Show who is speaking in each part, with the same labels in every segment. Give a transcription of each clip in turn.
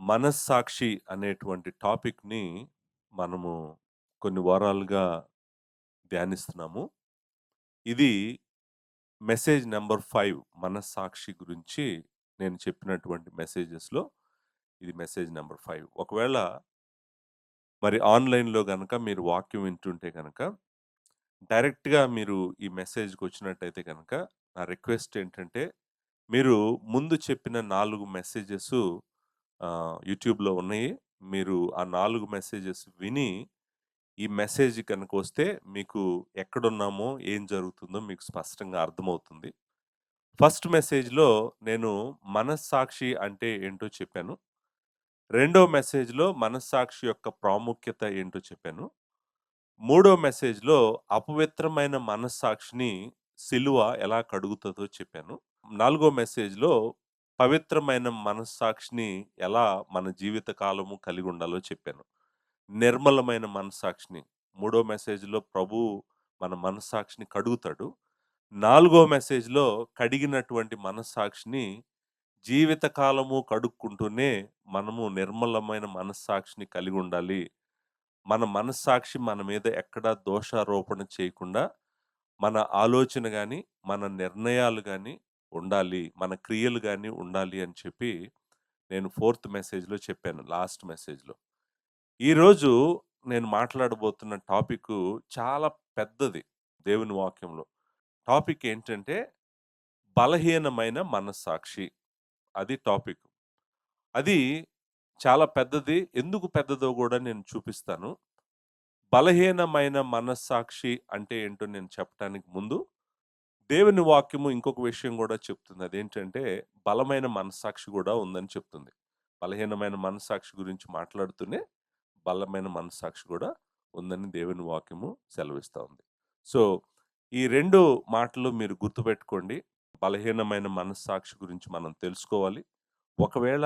Speaker 1: మనస్సాక్షి అనేటువంటి టాపిక్‌ని మనము కొన్ని వారాలుగా ధ్యానిస్తున్నాము. ఇది మెసేజ్ నంబర్ 5 మనస్సాక్షి గురించి నేను చెప్పినటువంటి మెసేజెస్‌లో ఇది మెసేజ్ నంబర్ 5. ఒకవేళ మరి ఆన్‌లైన్‌లో గనక మీరు వాక్యం వింటుంటే గనక డైరెక్ట్‌గా మీరు ఈ మెసేజ్‌కొచ్చినట్టయితే గనక నా రిక్వెస్ట్ ఏంటంటే మీరు ముందు చెప్పిన 4 మెసేజెసు యూట్యూబ్‌లో ఉన్నాయి. మీరు ఆ 4 మెసేజెస్ విని, ఈ మెసేజ్ గనుకొస్తే మీకు ఎక్కడున్నామో, ఏం జరుగుతుందో మీకు స్పష్టంగా అర్థమవుతుంది. ఫస్ట్ మెసేజ్‌లో నేను మనస్సాక్షి అంటే ఏంటో చెప్పాను. రెండో మెసేజ్‌లో మనస్సాక్షి యొక్క ప్రాముఖ్యత ఏంటో చెప్పాను. మూడో మెసేజ్‌లో అపవిత్రమైన మనస్సాక్షిని సిలువ ఎలా కడుగుతదో చెప్పాను. నాలుగో మెసేజ్‌లో పవిత్రమైన మనస్సాక్షిని ఎలా మన జీవిత కాలము కలిగుండాలో చెప్పాను. నిర్మలమైన మనస్సాక్షిని. మూడో మెసేజ్‌లో ప్రభువు మన మనస్సాక్షిని కడుగుతాడు. నాలుగో మెసేజ్‌లో కడిగినటువంటి మనస్సాక్షిని జీవిత కాలము కడుక్కుంటూనే మనము నిర్మలమైన మనస్సాక్షిని కలిగుండాలి. మన మనస్సాక్షి మన మీద ఎక్కడా దోషారోపణ చేయకుండా, మన ఆలోచన గాని, మన నిర్ణయాలు గాని ఉండాలి. మన క్రియలు గాని ఉండాలి అని చెప్పి నేను ఫోర్త్ మెసేజ్‌లో చెప్పాను. లాస్ట్ మెసేజ్‌లో. ఈరోజు నేను మాట్లాడబోతున్న టాపిక్కు చాలా పెద్దది దేవుని వాక్యంలో. టాపిక్ ఏంటంటే బలహీనమైన మనస్సాక్షి. అది టాపిక్. అది చాలా పెద్దది. ఎందుకు పెద్దదో గూడా నేను చూపిస్తాను. బలహీనమైన మనస్సాక్షి అంటే ఏంటో నేను చెప్పటానికి ముందు, దేవుని వాక్యము ఇంకొక విషయం గూడా చెప్తుంది. అదేంటంటే, బలమైన మనస్సాక్షి గూడా ఉందని చెప్తుంది. బలహీనమైన మనస్సాక్షి గురించి మాట్లాడుతూనే, బలమైన మనస్సాక్షి గూడా ఉందని దేవుని వాక్యము సెలవిస్తా ఉంది. సో, ఈ 2 మాటలు మీరు గుర్తుపెట్టుకోండి. బలహీనమైన మనస్సాక్షి గురించి మనం తెలుసుకోవాలి. ఒకవేళ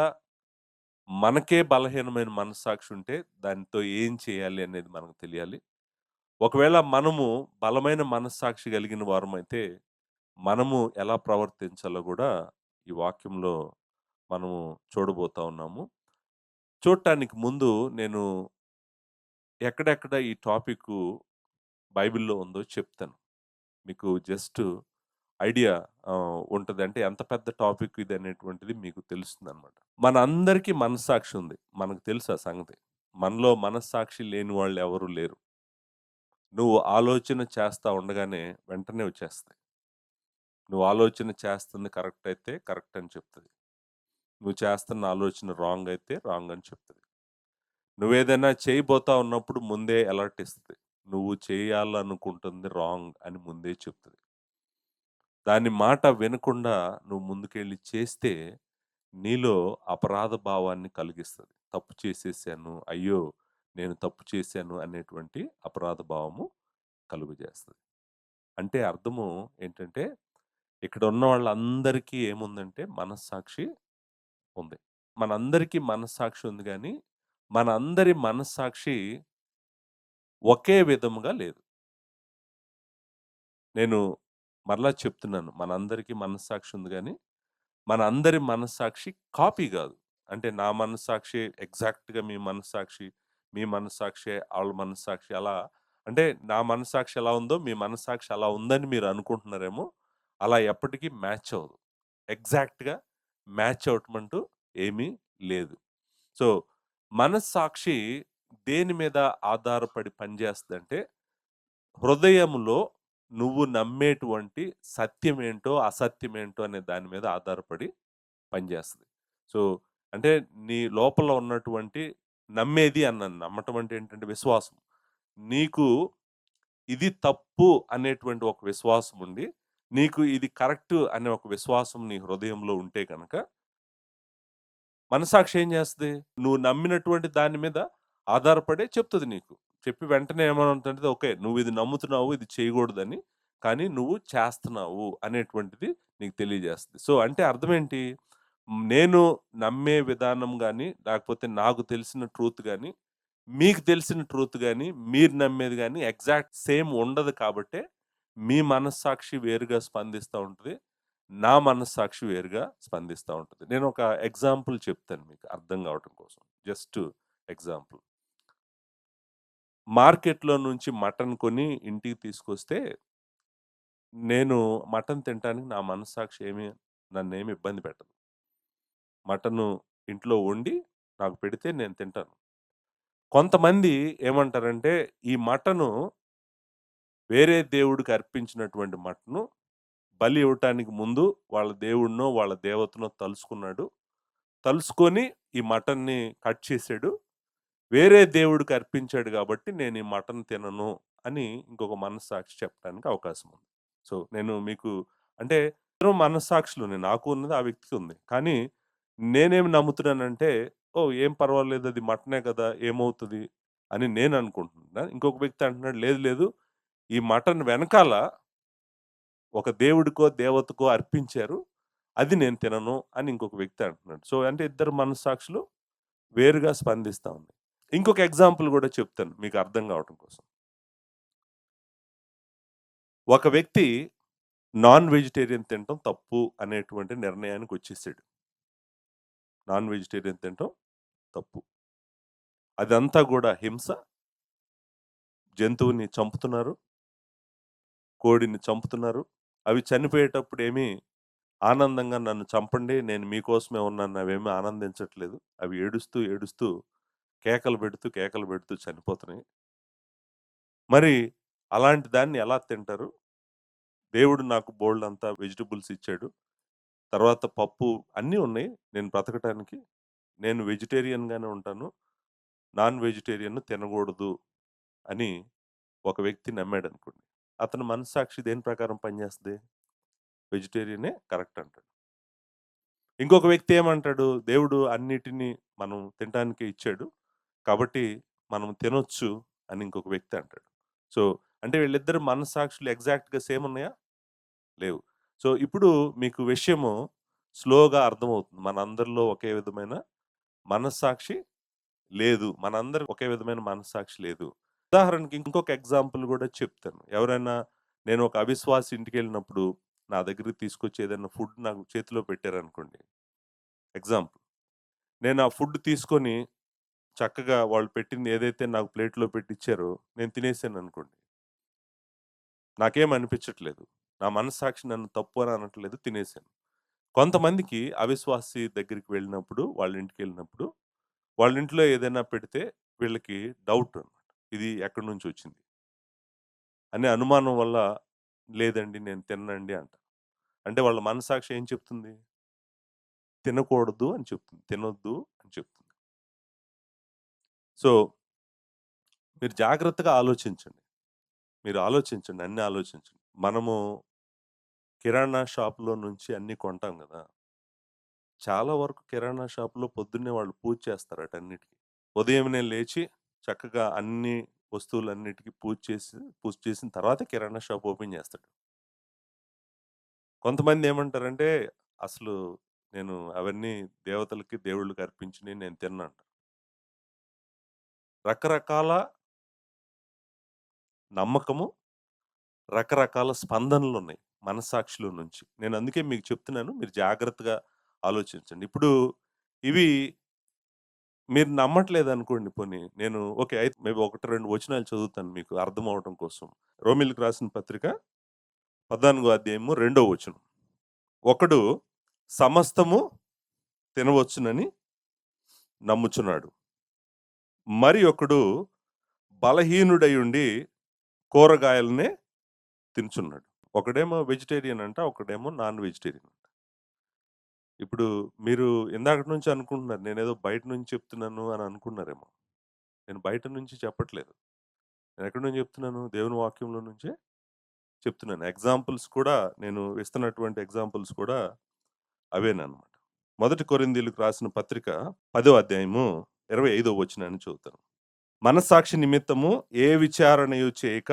Speaker 1: మనకే బలహీనమైన మనస్సాక్షి ఉంటే, దానితో ఏం చేయాలి అనేది మనకు తెలియాలి. ఒకవేళ మనము బలమైన మనస్సాక్షి కలిగిన వారమైతే, మనము ఎలా ప్రవర్తించాలో గూడా ఈ వాక్యంలో మనము చూడబోతా ఉన్నాము. చూడటానికి ముందు నేను ఎక్కడెక్కడ ఈ టాపిక్కు బైబిల్‌లో ఉందో చెప్తాను. మీకు జస్ట్ ఐడియా ఉంటది. అంటే ఎంత పెద్ద టాపిక్ ఇదనేటువంటిది మీకు తెలుస్తుందనమాట. మనందరికీ మనస్సాక్షి ఉంది. మనకు తెలుసు ఆ సంగతి. మనలో మనస్సాక్షి లేని వాళ్ళు ఎవరు లేరు. నువ్వు ఆలోచన చేస్తా ఉండగానే వెంటనే వచ్చేస్తాయి. నువ్వు ఆలోచన చేస్తుంది కరెక్ట్ అయితే కరెక్ట్ అని చెప్తది. నువ్వు చేస్తున్న ఆలోచన రాంగ్ అయితే రాంగ్ అని చెప్తది. నువ్వేదైనా చేయబోతా ఉన్నప్పుడు ముందే అలర్ట్ ఇస్తది. నువ్వు చేయాలనుకుంటుంది రాంగ్ అని ముందే చెప్తది. దాని మాట వినకుండా నువ్వు ముందుకెళ్ళి చేస్తే నీలో అపరాధ భావాన్ని కలిగిస్తది. తప్పు చేసేసాను. అయ్యో! నేను తప్పు చేశాను అనేటువంటి అపరాధ భావము కలుగజేస్తది. అంటే అర్థము ఏంటంటే ఇక్కడ ఉన్న వాళ్ళందరికీ ఏముందంటే మనస్సాక్షి ఉంది. మనందరికీ మనస్సాక్షి ఉంది గానీ, మనందరి మనస్సాక్షి ఒకే విధముగా లేదు. నేను మరలా చెప్తున్నాను. మనందరికీ మనస్సాక్షి ఉంది గానీ, మనందరి మనస్సాక్షి కాపీ గాదు. అంటే నా మనస్సాక్షి ఎగ్జాక్ట్‌గా మీ మనస్సాక్షి, మీ మనస్సాక్షే ఆళ్ళ మనస్సాక్షి అలా అంటే నా మనస్సాక్షి ఎలా ఉందో, మీ మనస్సాక్షి అలా ఉందని మీరు అనుకుంటున్నారేమో. అలా ఎప్పటికీ మ్యాచ్ అవ్వదు. ఎగ్జాక్ట్‌గా మ్యాచ్ అవ్వటమంటూ ఏమీ లేదు. సో, మనస్సాక్షి దేని మీద ఆధారపడి పనిచేస్తదంటే, హృదయములో నువ్వు నమ్మేటువంటి సత్యమేంటో, అసత్యమేంటో అనే దాని మీద ఆధారపడి పనిచేస్తది. సో, అంటే నీ లోపల ఉన్నటువంటి నమ్మేది అన్నాను. నమ్మటం అంటే ఏంటంటే విశ్వాసం. నీకు ఇది తప్పు అనేటువంటి ఒక విశ్వాసం ఉండి, నీకు ఇది కరెక్ట్ అనే ఒక విశ్వాసం నీ హృదయంలో ఉంటే గనక మనస్సాక్షి ఏం చేస్తది? నువ్వు నమ్మినటువంటి దాని మీద ఆధారపడే చెప్తది నీకు. చెప్పి వెంటనే ఏమనంటది, ఓకే. నువ్విది నమ్ముతున్నావు, ఇది చేయగూడదని. కానీ నువ్వు చేస్తన్నావు అనేటువంటిది నీకు తెలియజేస్తది. సో, అంటే అర్థమేంటి? నేను నమ్మే విధానం గాని, లేకపోతే నాకు తెలిసిన ట్రూత్ గాని, మీకు తెలిసిన ట్రూత్ గాని, మీరు నమ్మేది గాని ఎగ్జాక్ట్ సేమ్ ఉండదు కాబట్టే, మీ మనస్సాక్షి వేరుగా స్పందిస్తా ఉంటది. నా మనస్సాక్షి వేరుగా స్పందిస్తా ఉంటది. నేనొక ఎగ్జాంపుల్ చెప్తాను మీకు అర్థం గావటం కోసం. Just example. మార్కెట్‌లో నుంచి మటన్ కొని ఇంటికి తీసుకొస్తే, నేను మటన్ తినటానికి నా మనస్సాక్షి నన్నేమి ఇబ్బంది పెట్టదు. మటను ఇంట్లో వండి నాకు పెడితే నేను తింటాను. కొంతమంది ఏమంటారంటే, ఈ మటను వేరే దేవుడికి అర్పించినటువంటి మటను బలి ఇవ్వటానికి ముందు వాళ్ళ దేవుడినో, వాళ్ళ దేవతనో తలుసుకున్నాడు. తలుసుకొని ఈ మటన్‌ని కట్ చేసాడు. వేరే దేవుడికి అర్పించాడు గాబట్టి నేను ఈ మటన్ తినను అని ఇంకొక మనస్సాక్షి చెప్పడానికి అవకాశం ఉంది. సో, నేను మీకు అంటే ఇద్దరం మనస్సాక్షులున్నాయి. నాకు ఉన్నది, ఆ వ్యక్తికి ఉంది. కానీ నేనేమి నమ్ముతున్నానంటే, ఓహ్! ఏం పర్వాలేదు అది మటనే కదా! ఏమవుతది అని నేను అనుకుంటున్నా. ఇంకొక వ్యక్తి అంటున్నాడు, లేదు లేదు ఈ మటన్ వెనకాల ఒక దేవుడికో, దేవతకో అర్పించారు. అది నేను తినను అని ఇంకొక వ్యక్తి అంటున్నాడు. సో, అంటే ఇద్దరు మనస్సాక్షులు వేరుగా స్పందిస్తా ఉన్నాయి. ఇంకొక ఎగ్జాంపుల్ గూడా చెప్తాను మీకు అర్థం గావటం కోసం. ఒక వ్యక్తి నాన్ వెజిటేరియన్ తినటం తప్పు అనేటువంటి నిర్ణయానికొచ్చేసాడు. నాన్ వెజిటేరియన్ తినటం తప్పు. అదంతా గూడా హింస. జంతువుని చంపుతున్నారు. కోడిని చంపుతున్నారు. అవి చనిపోయేటప్పుడేమి ఆనందంగా నన్ను చంపండి, నేను మీకోసమే ఉన్నాను అవేమీ ఆనందించట్లేదు. అవి ఏడుస్తూ, ఏడుస్తూ కేకలు పెడుతూ, కేకలు పెడుతూ చనిపోతున్నాయి. మరి అలాంటి దాన్ని ఎలా తింటారు? దేవుడు నాకు బోలెడంత వెజిటబుల్స్ ఇచ్చాడు. తర్వాత పప్పు అన్నీ ఉన్నాయి నేను బ్రతకటానికి. నేను వెజిటేరియన్‌గానే ఉంటాను. నాన్ వెజిటేరియన్ తినగూడదు అని ఒక వ్యక్తి నమ్మాడనుకోండి. అతని మనస్సాక్షి దేని ప్రకారం పనిచేస్తది? వెజిటేరియనే కరెక్ట్ అంటాడు. ఇంకొక వ్యక్తి ఏమంటాడు? దేవుడు అన్నిటిని మనం తినటానికే ఇచ్చాడు. కాబట్టి మనం తినొచ్చు అని ఇంకొక వ్యక్తి అంటాడు. సో, అంటే వీళ్ళిద్దరి మనస్సాక్షులు ఎగ్జాక్ట్‌గా సేమ్ ఉన్నాయా? లేవు. సో, ఇప్పుడు మీకు విషయము స్లోగా అర్థమవుతుంది. మనందరిలో ఒకే విధమైన మనస్సాక్షి లేదు. మనందరికి ఒకే విధమైన మనస్సాక్షి లేదు. ఉదాహరణకి ఇంకొక ఎగ్జాంపుల్ గూడా చెప్తాను. ఎవరైనా నేను ఒక అవిశ్వాసి ఇంటికెళ్ళినప్పుడు నా దగ్గరికి తీసుకొచ్చి ఏదైనా ఫుడ్ నాకు చేతిలో పెట్టారనుకోండి. ఎగ్జాంపుల్. నేను ఆ ఫుడ్ తీసుకొని చక్కగా వాళ్ళు పెట్టింది ఏదైతే నాకు ప్లేట్‌లో పెట్టిచ్చారో నేను తినేసాననుకోండి. నాకేం అనిపించట్లేదు. నా మనస్సాక్షి నన్ను తప్పు అని అనట్లేదు. తినేసాను. కొంతమందికి అవిశ్వాసి దగ్గరికి వెళ్ళినప్పుడు, వాళ్ళ ఇంటికెళ్ళినప్పుడు, వాళ్ళ ఇంట్లో ఏదైనా పెడితే వీళ్ళకి డౌట్ అనమాట. ఇది ఎక్కడి నుంచొచ్చింది? అనే అనుమానం వల్ల లేదండి నేను తిననండి అంటారు. అంటే వాళ్ళ మనస్సాక్షి ఏం చెప్తుంది? తినకూడదు అని చెప్తుంది. తినొద్దు అని చెప్తుంది. సో, మీరు జాగ్రత్తగా ఆలోచించండి. మీరు ఆలోచించండి. అన్నీ ఆలోచించండి. మనము కిరాణా షాప్‌లో నుంచి అన్నీ కొంటాం గదా! చాలా వరకు కిరాణా షాప్‌లో పొద్దున్నే వాళ్ళు పూజ చేస్తారు ఆటన్నిటికి. ఉదయమునే లేచి చక్కగా అన్ని వస్తువులన్నిటికి పూజ చేసిన తర్వాత కిరాణా షాప్ ఓపెన్ చేస్తాడు. కొంతమంది ఏమంటారంటే, అసలు నేను అవన్నీ దేవతలకి, దేవుళ్ళకి అర్పించినయి నేను తిననంటారు. రకరకాల నమ్మకము, రకరకాల స్పందనలున్నాయి మనస్సాక్షిలో నుంచి. నేను అందుకే మీకు చెప్తున్నాను. మీరు జాగ్రత్తగా ఆలోచించండి. ఇప్పుడు ఇవి మీరు నమ్మట్లేదనుకోండి పోనీ. నేను ఓకే. అయితే మేబీ 1, 2 వచనాలు చదువుతాను మీకు అర్థమవ్వటం కోసం. రోమీయులకు రాసిన పత్రిక 14 అధ్యాయము 2 వచనం. ఒకడు సమస్తము తినవచ్చునని నమ్ముచున్నాడు. మరి ఒకడు బలహీనుడై ఉండి కూరగాయలనే తినుచున్నాడు. ఒకడేమో వెజిటేరియన్ అంట. ఒకడేమో నాన్ వెజిటేరియన్ అంట. ఇప్పుడు మీరు ఇందాకటి నుంచి అనుకుంటున్నారు. నేనేదో బయట నుంచి చెప్తున్నాను అని అనుకున్నారేమో. నేను బయట నుంచి చెప్పట్లేదు. నేనెక్కడి నుంచి చెప్తున్నాను? దేవుని వాక్యంలో నుంచే చెప్తున్నాను. ఎగ్జాంపుల్స్ కూడా నేను ఇస్తున్నటువంటి ఎగ్జాంపుల్స్ కూడా అవేనన్నమాట. మొదటి కొరింథీయులకు రాసిన పత్రిక 10వ అధ్యాయము 25వ వచనాన్ని చదువుతాను. మనస్సాక్షి నిమిత్తము ఏ విచారణయు చేయక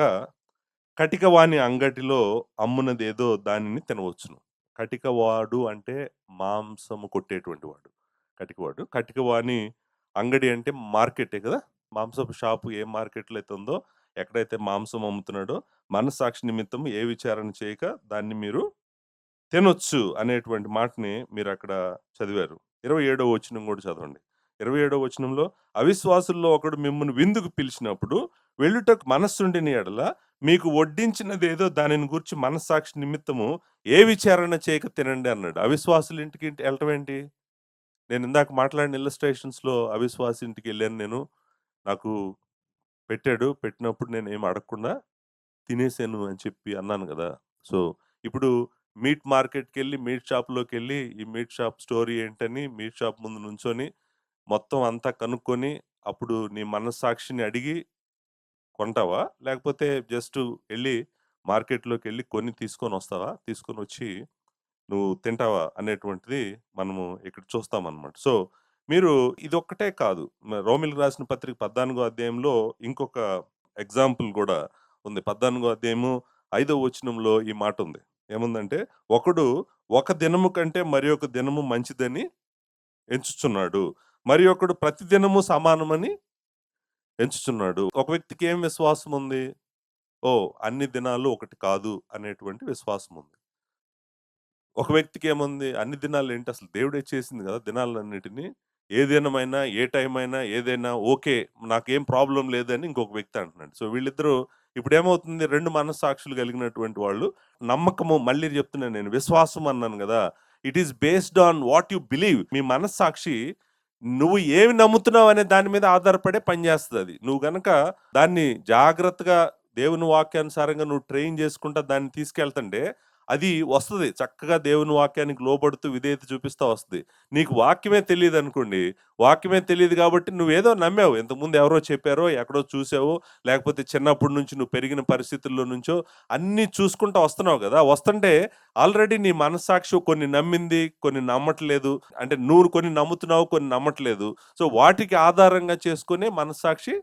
Speaker 1: కటికవాని అంగటిలో అమ్మునదేదో దానిని తినవచ్చును. కటికవాడు అంటే మాంసము కొట్టేటువంటి వాడు. కటికవాడు. కటికవాని అంగడి అంటే మార్కెటే కదా! మాంసపు షాపు ఏ మార్కెట్‌లో అయితే ఉందో, ఎక్కడైతే మాంసం అమ్ముతున్నాడో, మనస్సాక్షి నిమిత్తం ఏ విచారణ చేయక దాన్ని మీరు తినొచ్చు అనేటువంటి మాటని మీరక్కడ చదివారు. 27వ వచనం గూడా చదవండి. 27వ వచనంలో అవిశ్వాసుల్లో ఒకడు మిమ్మును విందుకు పిలిచినప్పుడు వెళ్ళుటకు మనస్సుండిన యెడల మీకు వడ్డించినదేదో దానిని గూర్చి మనస్సాక్షి నిమిత్తము ఏ విచారణ చేయక తినండి అన్నాడు. అవిశ్వాసుల ఇంటికి ఎళ్ళటం ఏంటి? నేనిందాక మాట్లాడిన ఇల్లస్ట్రేషన్స్‌లో అవిశ్వాసి ఇంటికెళ్ళాను నేను. నాకు పెట్టాడు. పెట్టినప్పుడు నేనేమి అడగకుండా తినేసాను అని చెప్పి అన్నాను గదా! సో, ఇప్పుడు మీట్ మార్కెట్‌కెళ్ళి, మీట్ షాప్‌లోకెళ్ళి, ఈ మీట్ షాప్ స్టోరీ ఏంటని మీట్ షాప్ ముందు నుంచొని, మొత్తం అంతా కనుక్కొని, అప్పుడు నీ మనస్సాక్షిని అడిగి కొంటావా? లేకపోతే జస్టు ఎళ్లి మార్కెట్‌లోకెళ్ళి కొని తీసుకొనొస్తావా? తీసుకొనొచ్చి నువ్వు తింటావా? అనేటువంటిది మనము ఇక్కడ చూస్తామనమాట. సో, మీరు ఇదొక్కటే కాదు. రోమీయులకు రాసిన పత్రిక 14 అధ్యాయంలో ఇంకొక ఎగ్జాంపుల్ గూడా ఉంది. 14 అధ్యాయము 5వ వచనంలో ఈ మాటుంది. ఏముందంటే, ఒకడు ఒక దినము కంటే మరి ఒక దినము మంచిదని ఎంచుచున్నాడు. మరి ఒకడు ప్రతి దినము సమానమని ఎంచుచున్నాడు. ఒక వ్యక్తికి ఏం విశ్వాసం ఉంది? ఓహ్! అన్ని దినాలు ఒకటి కాదు అనేటువంటి విశ్వాసం ఉంది. ఒక వ్యక్తికేముంది అన్ని దినాలేంటి అసలు దేవుడే చేసింది గదా! దినాలన్నిటిని. ఏ దినమైనా, ఏ టైమైనా, ఏదైనా ఓకే. నాకేం ప్రాబ్లమ్ లేదని ఇంకొక వ్యక్తి అంటున్నాడు. సో, వీళ్ళిద్దరూ ఇప్పుడేమవుతుంది 2 మనస్సాక్షులు కలిగినటువంటి వాళ్ళు నమ్మకము మళ్ళీ జెప్తున్నాను నేను విశ్వాసం అన్నాను గదా! It is based on what you believe. మీ మనస్సాక్షి నువ్వు ఏమి నమ్ముతున్నావు అనే దాని మీద ఆధారపడే పనిజేస్తదది. నువ్వు గనక దాన్ని జాగ్రత్తగా దేవుని వాక్యానుసారంగా నువ్వు ట్రైన్ జేసుకుంటా దాన్ని తీసుకెళ్తంటే అది వస్తది. చక్కగా దేవుని వాక్యానికి లోబడుతూ విధేయత చూపిస్తా వస్తది. నీకు వాక్యమే తెలీదనుకోండి, వాక్యమే తెలీదు గాబట్టి నువ్వేదో నమ్మావు. ఇంతకుముందు ఎవరో చెప్పారో, ఎక్కడో చూసావో, లేకపోతే చిన్నప్పటి నుంచి నువ్వు పెరిగిన పరిస్థితుల్లో నుంచో అన్నీ చూసుకుంటా వస్తున్నావు గదా! వస్తుంటే ఆల్రెడీ నీ మనస్సాక్షి కొన్ని నమ్మింది, కొన్ని నమ్మట్లేదు. అంటే నువ్వు కొన్ని నమ్ముతున్నావు, కొన్ని నమ్మట్లేదు. సో, వాటికి ఆధారంగా చేసుకొనే మనస్సాక్షి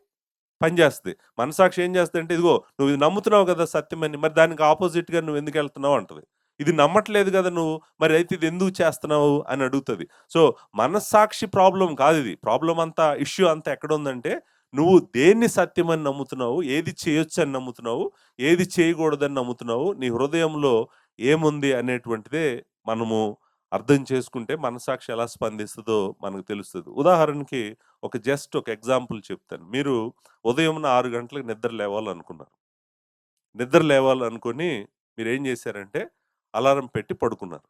Speaker 1: పనిచేస్తది. మనస్సాక్షి ఏం చేస్తదంటే, ఇదిగో నువ్వు ఇది నమ్ముతున్నావు గదా! సత్యమని. మరి దానికి అపోజిట్‌గా నువ్వెందుకెళ్తున్నావు అంటది. ఇది నమ్మట్లేదు గదా నువ్వు. మరి అయితే ఇది ఎందుకు చేస్తున్నావు అని అడుగుతది. సో, మనస్సాక్షి ప్రాబ్లమ్ కాదిది. ప్రాబ్లమ్ అంతా ఇష్యూ అంతా ఎక్కడుందంటే, నువ్వు దేన్ని సత్యమని నమ్ముతున్నావు? ఏది చేయొచ్చని నమ్ముతున్నావు? ఏది చేయకూడదని నమ్ముతున్నావు? నీ హృదయంలో ఏముంది అనేటువంటిదే మనము అర్థం చేసుకుంటే మనస్సాక్షి ఎలా స్పందిస్తదో మనకు తెలుస్తది. ఉదాహరణకి ఒక ఎగ్జాంపుల్ చెప్తాను. మీరు ఉదయమున 6 గంటలకు నిద్ర లేవాలనుకున్నారు. నిద్ర లేవాలనుకోని మీరేం జేశారంటే, అలారం పెట్టి పడుకున్నారు.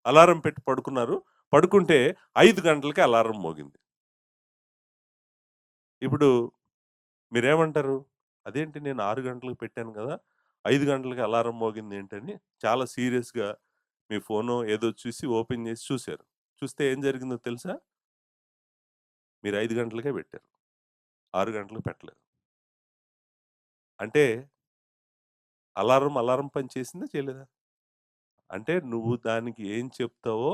Speaker 1: అలారం పెట్టి పడుకున్నారు. పడుకుంటే 5 గంటలకి అలారం మోగింది. ఇప్పుడు మీరేమంటారు? అదేంటి నేను 6 గంటలకు పెట్టాను గదా! 5 గంటలకి అలారం మోగిందేంటని చాలా సీరియస్‌గా మీ ఫోనో ఏదో చూసి ఓపెన్ జేసి చూసారు. చూస్తే ఏం జరిగిందో తెలుసా? మీరు 5 గంటలకే పెట్టారు. 6 గంటలకు పెట్టలేదు. అంటే అలారం పని చేసిందా? చేయలేదా? అంటే నువ్వు దానికి ఏం చెప్తావో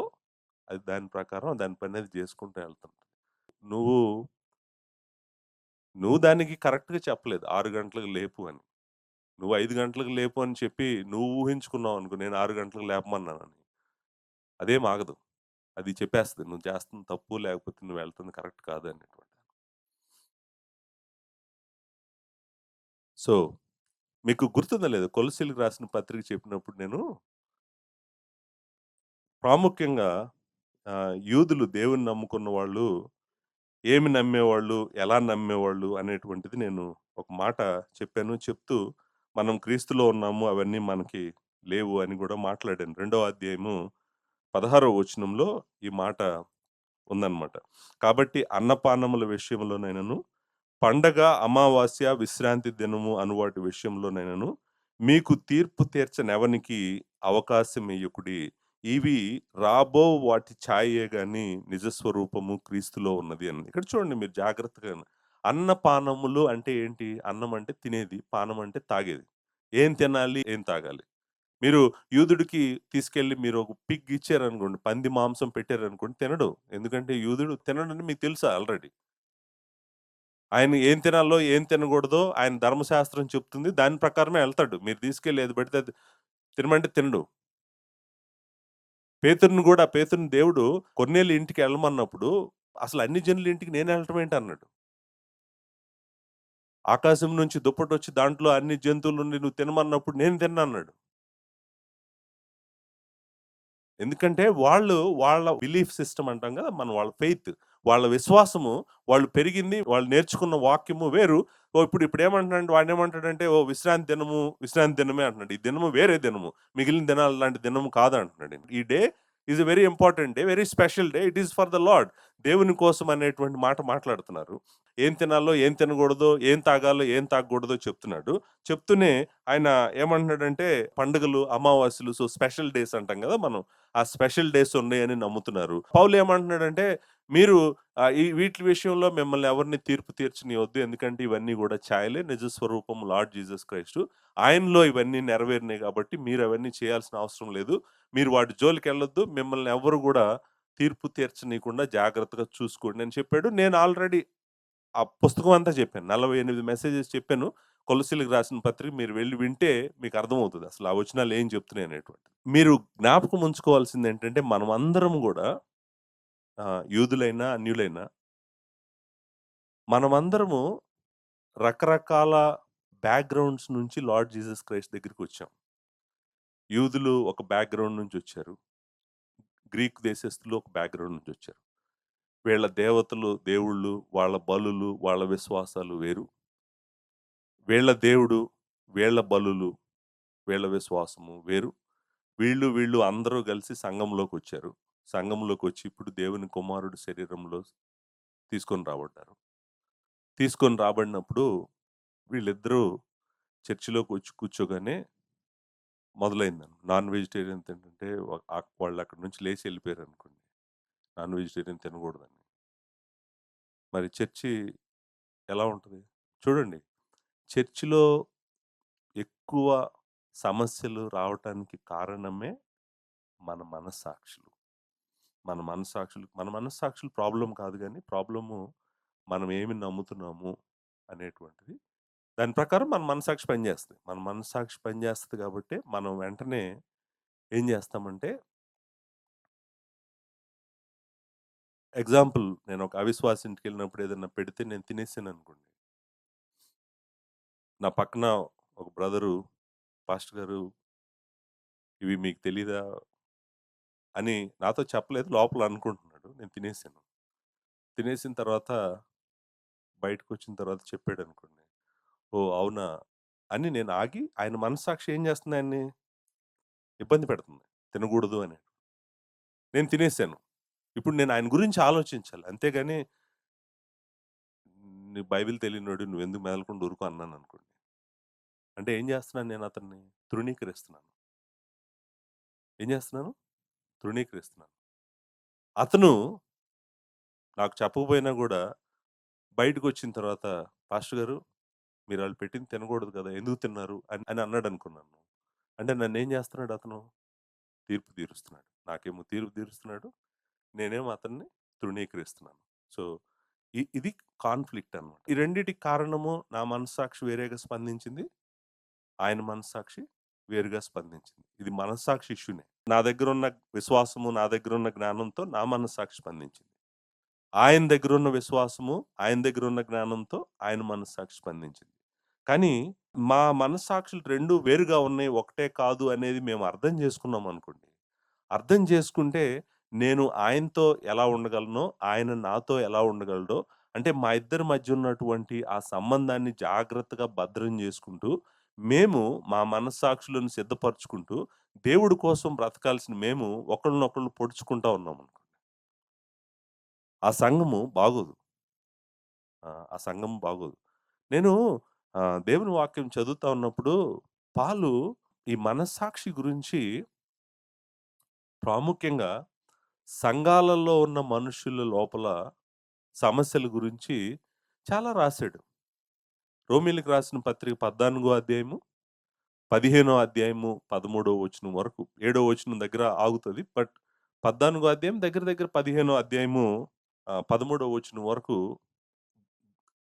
Speaker 1: అది దాని ప్రకారం దాని పని అది చేసుకుంటూ ఎళ్తుంది. నువ్వు, నువ్వు దానికి కరెక్ట్‌గా చెప్పలేదు 6 గంటలకు లేపు అని. నువ్వు 5 గంటలకు లేపు అని చెప్పి నువ్వు ఊహించుకున్నావనుకో నేను 6 గంటలకు లేపమన్నానని. అదేం ఆగదు. అది చెప్పేస్తది. నువ్వు చేస్తుంది తప్పు లేకపోతే నువ్వు వెళ్తుంది కరెక్ట్ కాదు అనేటువంటి. సో, మీకు గుర్తుందో లేదో కొలస్సీలకు రాసిన పత్రిక చెప్పినప్పుడు నేను ప్రాముఖ్యంగా యూదులు దేవుని నమ్ముకున్న వాళ్ళు ఏమి నమ్మేవాళ్ళు, ఎలా నమ్మేవాళ్ళు అనేటువంటిది నేను ఒక మాట చెప్పాను. చెప్తూ మనం క్రీస్తులో ఉన్నాము. అవన్నీ మనకి లేవు అని గూడా మాట్లాడాను. రెండో అధ్యాయము 16వ వచనంలో ఈ మాట ఉందన్నమాట. కాబట్టి అన్నపానముల విషయంలోనైనను, పండగ, అమావాస్య, విశ్రాంతి దినము అనువాటి విషయంలోనైనను మీకు తీర్పు తీర్చనెవనికి అవకాశమియ్యకుడి. ఇవి రాబో వాటి ఛాయయే గాని నిజ స్వరూపము క్రీస్తులో ఉన్నది అని. ఇక్కడ చూడండి మీరు జాగ్రత్తగా అన్నపానములు అంటే ఏంటి? అన్నం అంటే తినేది, పానం అంటే తాగేది. ఏం తినాలి? ఏం తాగాలి? మీరు యూదుడికి తీసుకెళ్ళి మీరు ఒక పిగ్ ఇచ్చారనుకోండి, పంది మాంసం పెట్టారనుకోండి తినడు. ఎందుకంటే యూదుడు తినడని మీకు తెలుసు ఆల్రెడీ. ఆయన ఏం తినాలో, ఏం తినకూడదో ఆయన ధర్మశాస్త్రం చెప్తుంది. దాని ప్రకారమే ఎళ్తాడు. మీరు తీసుకెళ్ళి ఏది పడితే అది తినమంటే తినడు. పేతురుని దేవుడు కొర్నేలి ఇంటికి ఎళ్ళమన్నప్పుడు, "అసలు అన్ని జనుల ఇంటికి నేనెళ్ళటం ఏంటి" అన్నాడు. "ఆకాశం నుంచి దుప్పటొచ్చి దాంట్లో అన్ని జంతువులుండి నువ్వు తినమన్నప్పుడు నేను తిననన్నాడు." ఎందుకంటే వాళ్ళ బిలీఫ్ సిస్టమ్ అంటాం కదా! వాళ్ళ ఫెయిత్, వాళ్ళ విశ్వాసము, వాళ్ళు పెరిగింది, వాళ్ళు నేర్చుకున్న వాక్యము వేరు. ఇప్పుడేమంటున్నాడంటే వాడేమంటాడంటే, ఓహ్! విశ్రాంతి దినమే అంటున్నాడు. ఈ దినము వేరే దినము. మిగిలిన దినాలు లాంటి దినము కాదంటున్నాడు. ఈ day is a very important day. Very special day. It is for the lord. దేవుని కోసం అనేటువంటి మాట మాట్లాడుతున్నారు. ఏం తినాలో, ఏం తినకూడదో, ఏం తాగాలో, ఏం తాగకూడదో చెప్తున్నాడు. చెప్తూనే ఆయన ఏమంటున్నాడంటే పండుగలు, అమావాస్యలు, స్పెషల్ డేస్ అంటాం కదా మనం. ఆ స్పెషల్ డేస్ ఉన్నాయని నమ్ముతున్నారు. పౌలు ఏమంటున్నాడంటే మీరు ఈ వీటి విషయంలో మిమ్మల్ని ఎవరిని తీర్పు తీర్చనియొద్దు. ఎందుకంటే ఇవన్నీ కూడా ఛాయలే. నిజ స్వరూపం లార్డ్ జీసస్ క్రైస్టు. ఆయనలో ఇవన్నీ నెరవేరినాయి కాబట్టి మీరు అవన్నీ చేయాల్సిన అవసరం లేదు. మీరు వాటి జోలికెళ్ళొద్దు. మిమ్మల్ని ఎవ్వరు కూడా తీర్పు తీర్చనీయకుండా జాగ్రత్తగా చూసుకోండి అని చెప్పాడు. నేను ఆల్రెడీ ఆ పుస్తకం అంతా చెప్పాను. 48 మెసేజెస్ చెప్పాను. కొలస్సీలకు రాసిన పత్రిక మీరు వెళ్లి వింటే మీకు అర్థమవుతది. అసలు ఆ వచనాలు ఏం చెప్తున్నాయి అనేటువంటిది. మీరు జ్ఞాపకం ఉంచుకోవాల్సిందేంటంటే మనమందరం గూడా యూదులైనా, అన్యులైనా మనమందరము రకరకాల బ్యాక్‌గ్రౌండ్స్ నుంచి లార్డ్ జీసస్ క్రైస్ట్ దగ్గరికొచ్చాం. యూదులు ఒక బ్యాక్‌గ్రౌండ్ నుంచొచ్చారు. గ్రీక్ దేశస్థులు ఒక బ్యాక్‌గ్రౌండ్ నుంచొచ్చారు. వీళ్ళ దేవతలు, దేవుళ్ళు, వాళ్ళ బలులు, వాళ్ళ విశ్వాసాలు వేరు. వీళ్ళ దేవుడు, వీళ్ళ బలులు, వీళ్ళ విశ్వాసము వేరు. వీళ్ళు అందరూ కలిసి సంఘంలోకొచ్చారు. సంఘంలోకొచ్చి ఇప్పుడు దేవుని కుమారుడు శరీరంలో తీసుకొని రాబడ్డారు. తీసుకొని రాబడినప్పుడు వీళ్ళిద్దరూ చర్చిలోకొచ్చి కూర్చోగానే మొదలైందండి. నాన్ వెజిటేరియన్ తింటుంటే వాళ్ళక్కడి నుంచి లేచి ఎళ్ళిపోయారనుకోండి. Non vegetarian తినగూడదని. మరి చర్చి ఎలా ఉంటది? చూడండి, చర్చిలో ఎక్కువ సమస్యలు రావటానికి కారణమే మన మనస్సాక్షులు. మన మనస్సాక్షులు ప్రాబ్లమ్ కాదు గానీ, ప్రాబ్లము మనం ఏమి నమ్ముతున్నాము అనేటువంటిది. దాని ప్రకారం మన మనస్సాక్షి పనిచేస్తది. మన మనస్సాక్షి పనిచేస్తది గాబట్టే, మనం వెంటనే ఏం జేస్తామంటే ఎగ్జాంపుల్ నేనొక అవిశ్వాసి ఇంటికెళ్ళినప్పుడు ఏదన్నా పెడితే నేను తినేసాననుకోండి. నా పక్కన ఒక బ్రదరు, "పాస్టర్ గారు ఇవి మీకు తెలీదా?" అని నాతో చెప్పలేదు. లోపల అనుకుంటున్నాడు. నేను తినేసాను. తినేసిన తర్వాత బయటకొచ్చిన తర్వాత చెప్పాడనుకోండి. ఓహ్! అవునా! అని నేను ఆగి ఆయన మనస్సాక్షి ఏం చేస్తుంది ఆయన్ని? ఇబ్బంది పెడుతుంది. తినగూడదు అని. నేను తినేసాను. ఇప్పుడు నేను ఆయన గురించి ఆలోచించాలి. అంతేగాని "నీ బైబిల్ తెలియనోడివి నువ్వెందుకు మెదలకుండా ఊరుకో" అన్నాననుకోండి. అంటే ఏం చేస్తున్నాను నేను అతన్ని? తృణీకరిస్తున్నాను. ఏం చేస్తున్నాను? తృణీకరిస్తున్నాను. అతను నాకు చెప్పకపోయినా గూడా బయటకొచ్చిన తర్వాత "పాస్టర్ గారు మీరాళ్ళు పెట్టింది తినగూడదు కదా! ఎందుకు తిన్నారు?" అని అన్నాడనుకో నన్ను. అంటే నన్నేం చేస్తున్నాడు అతను? తీర్పు తీరుస్తున్నాడు. నాకేమో తీర్పు తీరుస్తున్నాడు. నేనేమో అతన్ని తృణీకరిస్తున్నాను. సో, ఇది కాన్‌ఫ్లిక్ట్ అన్నమాట. ఈ రెండిటికి కారణము నా మనస్సాక్షి వేరేగా స్పందించింది. ఆయన మనస్సాక్షి వేరుగా స్పందించింది. ఇది మనస్సాక్షి ఇష్యూనే. నా దగ్గరున్న విశ్వాసము, నా దగ్గరున్న జ్ఞానంతో నా మనస్సాక్షి స్పందించింది. ఆయన దగ్గరున్న విశ్వాసము, ఆయన దగ్గరున్న జ్ఞానంతో ఆయన మనస్సాక్షి స్పందించింది. కానీ మా మనస్సాక్షులు 2 వేరుగా ఉన్నాయి. ఒకటే కాదు అనేది మేము అర్థం చేసుకున్నామనుకోండి. అర్థం చేసుకుంటే నేను ఆయనతో ఎలా ఉండగలనో, ఆయన నాతో ఎలా ఉండగలడో, అంటే మా ఇద్దరి మధ్య ఉన్నటువంటి ఆ సంబంధాన్ని జాగ్రత్తగా భద్రం చేసుకుంటూ, మేము మా మనస్సాక్షులను సిద్ధపరచుకుంటూ, దేవుడి కోసం బ్రతకాల్సిన మేము ఒకళ్ళనొకళ్ళు పొడుచుకుంటా ఉన్నామనుకోండి. ఆ సంఘము బాగోదు. ఆ సంఘం బాగోదు. నేను దేవుని వాక్యం చదువుతా ఉన్నప్పుడు పాలు ఈ మనస్సాక్షి గురించి ప్రాముఖ్యంగా సంఘాలలో ఉన్న మనుషుల లోపల సమస్యల గురించి చాలా రాశాడు. రోమీయులకు రాసిన పత్రిక 14 అధ్యాయము, 15 అధ్యాయము 13 వచనం వరకు, 7 వచనం దగ్గర ఆగుతది. బట్ 14 అధ్యాయం దగ్గర దగ్గర 15 అధ్యాయము 13 వచనం వరకు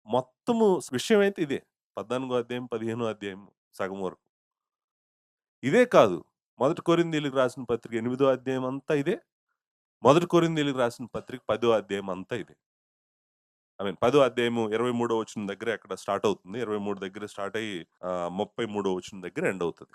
Speaker 1: మొత్తము విషయం అయితే ఇదే. 14 అధ్యాయం, 15 అధ్యాయం సగం వరకు. ఇదే కాదు. మొదటి కొరింథీయులకు రాసిన పత్రిక 8 అధ్యాయం అంతా ఇదే. మొదటి కొరింథీయులకు రాసిన పత్రిక 10 అధ్యాయం అంతా ఇదే. 10 అధ్యాయము 23 వచనం దగ్గర ఎక్కడ స్టార్ట్ అవుతుంది. 23 దగ్గర స్టార్ట్ అయ్యి 33 వచనం దగ్గర ఎండ్ అవుతది.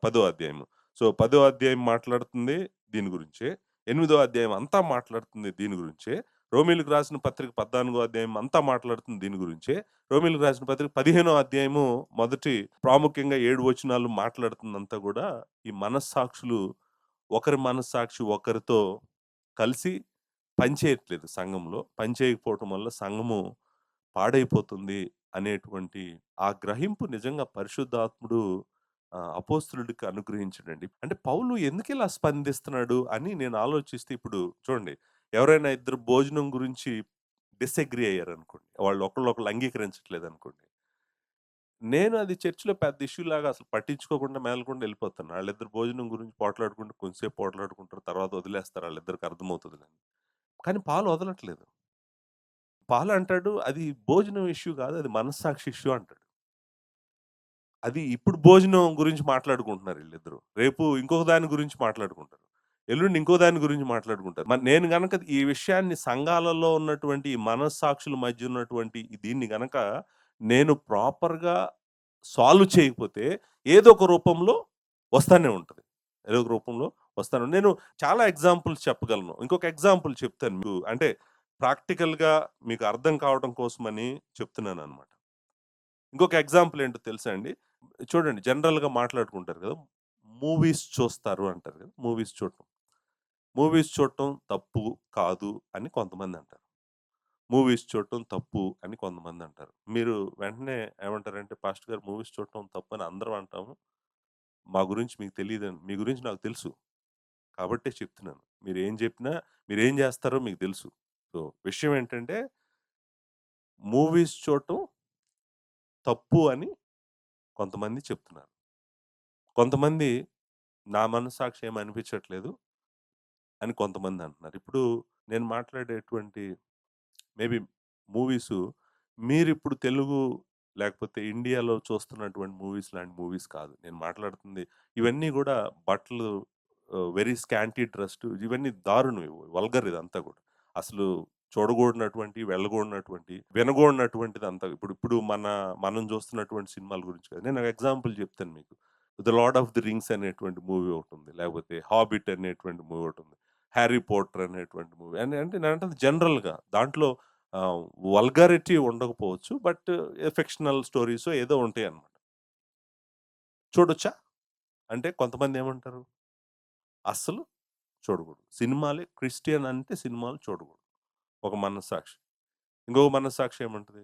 Speaker 1: 10 అధ్యాయము. సో, 10వ అధ్యాయం మాట్లాడుతుంది దీని గురించే. 8వ అధ్యాయం అంతా మాట్లాడుతుంది దీని గురించే. రోమీయులకు రాసిన పత్రిక 14 అధ్యాయం అంతా మాట్లాడుతుంది దీని గురించే. రోమీయులకు రాసిన పత్రిక 15 అధ్యాయము మొదటి ప్రాముఖ్యంగా 7 వచనాలు మాట్లాడుతుందంతా గూడా ఈ మనస్సాక్షులు ఒకరి మనస్సాక్షి ఒకరితో కలిసి పనిచేయట్లేదు సంఘంలో. పని చేయకపోవటం వల్ల సంఘము పాడైపోతుంది అనేటువంటి ఆ గ్రహింపు నిజంగా పరిశుద్ధాత్ముడు అపోస్తలుడికి అనుగ్రహించాడండి. అంటే పౌలు ఎందుకిలా స్పందిస్తున్నాడు అని నేను ఆలోచిస్తే ఇప్పుడు చూడండి, ఎవరైనా ఇద్దరు భోజనం గురించి డిసగ్రీ అయ్యారనుకోండి. వాళ్ళు ఒకళ్ళనొకళ్ళు అంగీకరించట్లేదనుకోండి. నేను అది చర్చ్‌లో పెద్ద ఇష్యూ లాగా అసలు పట్టించుకోకుండా మెదలకుండా ఎళ్ళిపోతాను. ఆళ్ళిద్దరు భోజనం గురించి పోట్లాడుకుంటూ కొంచెంసేపు పోట్లాడుకుంటారు. తర్వాత వదిలేస్తారు. ఆళ్ళిద్దరికి అర్థమవుతదిలే అని. కానీ పాలు వదలట్లేదు. పాలు అంటాడు, "అది భోజనం ఇష్యూ కాదు. అది మనస్సాక్షి ఇష్యూ" అంటాడు. అది ఇప్పుడు భోజనం గురించి మాట్లాడుకుంటున్నారు ఈళ్ళిద్దరు. రేపు ఇంకొక దాని గురించి మాట్లాడుకుంటారు. ఎల్లుండి ఇంకో దాని గురించి మాట్లాడుకుంటారు. మరి నేను గనక ఈ విషయాన్ని సంఘాలలో ఉన్నటువంటి ఈ మనస్సాక్షుల మధ్య ఉన్నటువంటి దీన్ని గనక నేను ప్రాపర్‌గా సాల్వ్ చేయకపోతే ఏదో ఒక రూపంలో వస్తానే ఉంటది. ఏదో ఒక రూపంలో వస్తాను. నేను చాలా ఎగ్జాంపుల్స్ చెప్పగలను. ఇంకొక ఎగ్జాంపుల్ చెప్తాను మీకు. అంటే ప్రాక్టికల్‌గా మీకు అర్థం కావడం కోసమని చెప్తున్నాననమాట. ఇంకొక ఎగ్జాంపుల్ ఏంటో తెలుసా అండి? చూడండి జనరల్‌గా మాట్లాడుకుంటారు కదా! మూవీస్ చూస్తారు అంటారు కదా! మూవీస్ చూడటం. మూవీస్ చూడటం తప్పు కాదు అని కొంతమందంటారు. మూవీస్ చూడటం తప్పు అని కొంతమందంటారు. మీరు వెంటనే ఏమంటారంటే, "పాస్టర్ గారు మూవీస్ చూడటం తప్పని అందరం అంటాము. మా గురించి మీకు తెలీదని మీ గురించి నాకు తెలుసు. కాబట్టే చెప్తున్నాను. మీరేం జెప్పినా, మీరేం జేస్తారో మీకు తెలుసు." సో, విషయం ఏంటంటే, మూవీస్ చూడటం తప్పు అని కొంతమంది చెప్తున్నారు. కొంతమంది నా మనస్సాక్షి ఏమి అనిపించట్లేదు అని కొంతమందంటున్నారు. ఇప్పుడు నేను మాట్లాడేటువంటి మేబీ మూవీసు మీరిప్పుడు తెలుగు లేకపోతే ఇండియాలో చూస్తున్నటువంటి మూవీస్ లాంటి మూవీస్ కాదు. నేను మాట్లాడుతుంది ఇవన్నీ గూడా బట్టలు వెరీ స్కాంటీ డ్రెస్డ్ ఇవన్నీ దారుణం ఇవి. వల్గర్ ఇదంతా గూడా. అసలు చూడగూడనటువంటి, వెళ్ళగూడనటువంటి, వినగూడనటువంటిదంతా ఇప్పుడు ఇప్పుడు మనం చూస్తున్నటువంటి సినిమాల గురించి కాదు. నేను ఒక ఎగ్జాంపుల్ చెప్తాను మీకు. 'The lord of the rings' అనేటువంటి మూవీ ఒకటుంది. లేకపోతే 'హాబిట్' అనేటువంటి మూవీ ఒకటుంది. 'హ్యారీ పోటర్' అనేటువంటి మూవీ. అంటే నేనంటుంది జనరల్‌గా దాంట్లో ఆహ్, వల్గారిటీ ఉండకపోవచ్చు. బట్ ఫిక్షనల్ స్టోరీసో ఏదో ఉంటాయన్నమాట. చూడొచ్చా? అంటే కొంతమందేమంటారు? అస్సలు చూడకూడదు. సినిమాలే క్రిస్టియన్ అంటే సినిమాలు చూడకూడదు. ఒక మనస్సాక్షి. ఇంకొక మనస్సాక్షి ఏమంటది?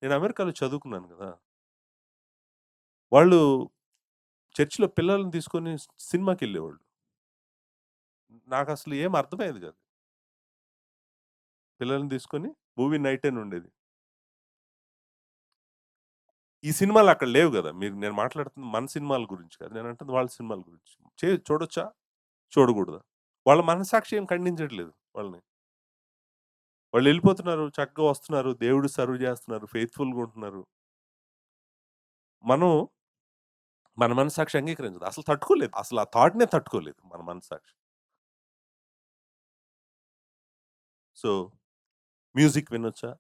Speaker 1: నేను అమెరికాలో చదువుకున్నాను గదా! వాళ్ళు చర్చ్‌లో పిల్లల్ని తీసుకొని సినిమాకెళ్ళేవాళ్ళు. నాకసలు ఏం అర్థమయ్యేది గాదు. పిల్లల్ని తీసుకొని మూవీ నైట్ అని ఉండేది. ఈ సినిమాలు అక్కడ లేవు గదా! నేను మాట్లాడుతుంది మన సినిమాల గురించి కాదు. నేనంటుంది వాళ్ళ సినిమాల గురించి. చూడొచ్చా? చూడకూడదా? వాళ్ళ మనస్సాక్షి ఏం ఖండించట్లేదు వాళ్ళని. వాళ్ళెళ్ళిపోతున్నారు. చక్కగా వస్తున్నారు. దేవుడు సర్వ్ జేస్తున్నారు. ఫెయిత్‌ఫుల్‌గా ఉంటున్నారు. మనం మన మనస్సాక్షి అంగీకరించదు. అసలు తట్టుకోలేదు. అసలు ఆ థాట్‌నే తట్టుకోలేదు మన మనస్సాక్షి. సో, మ్యూజిక్ వినొచ్చా?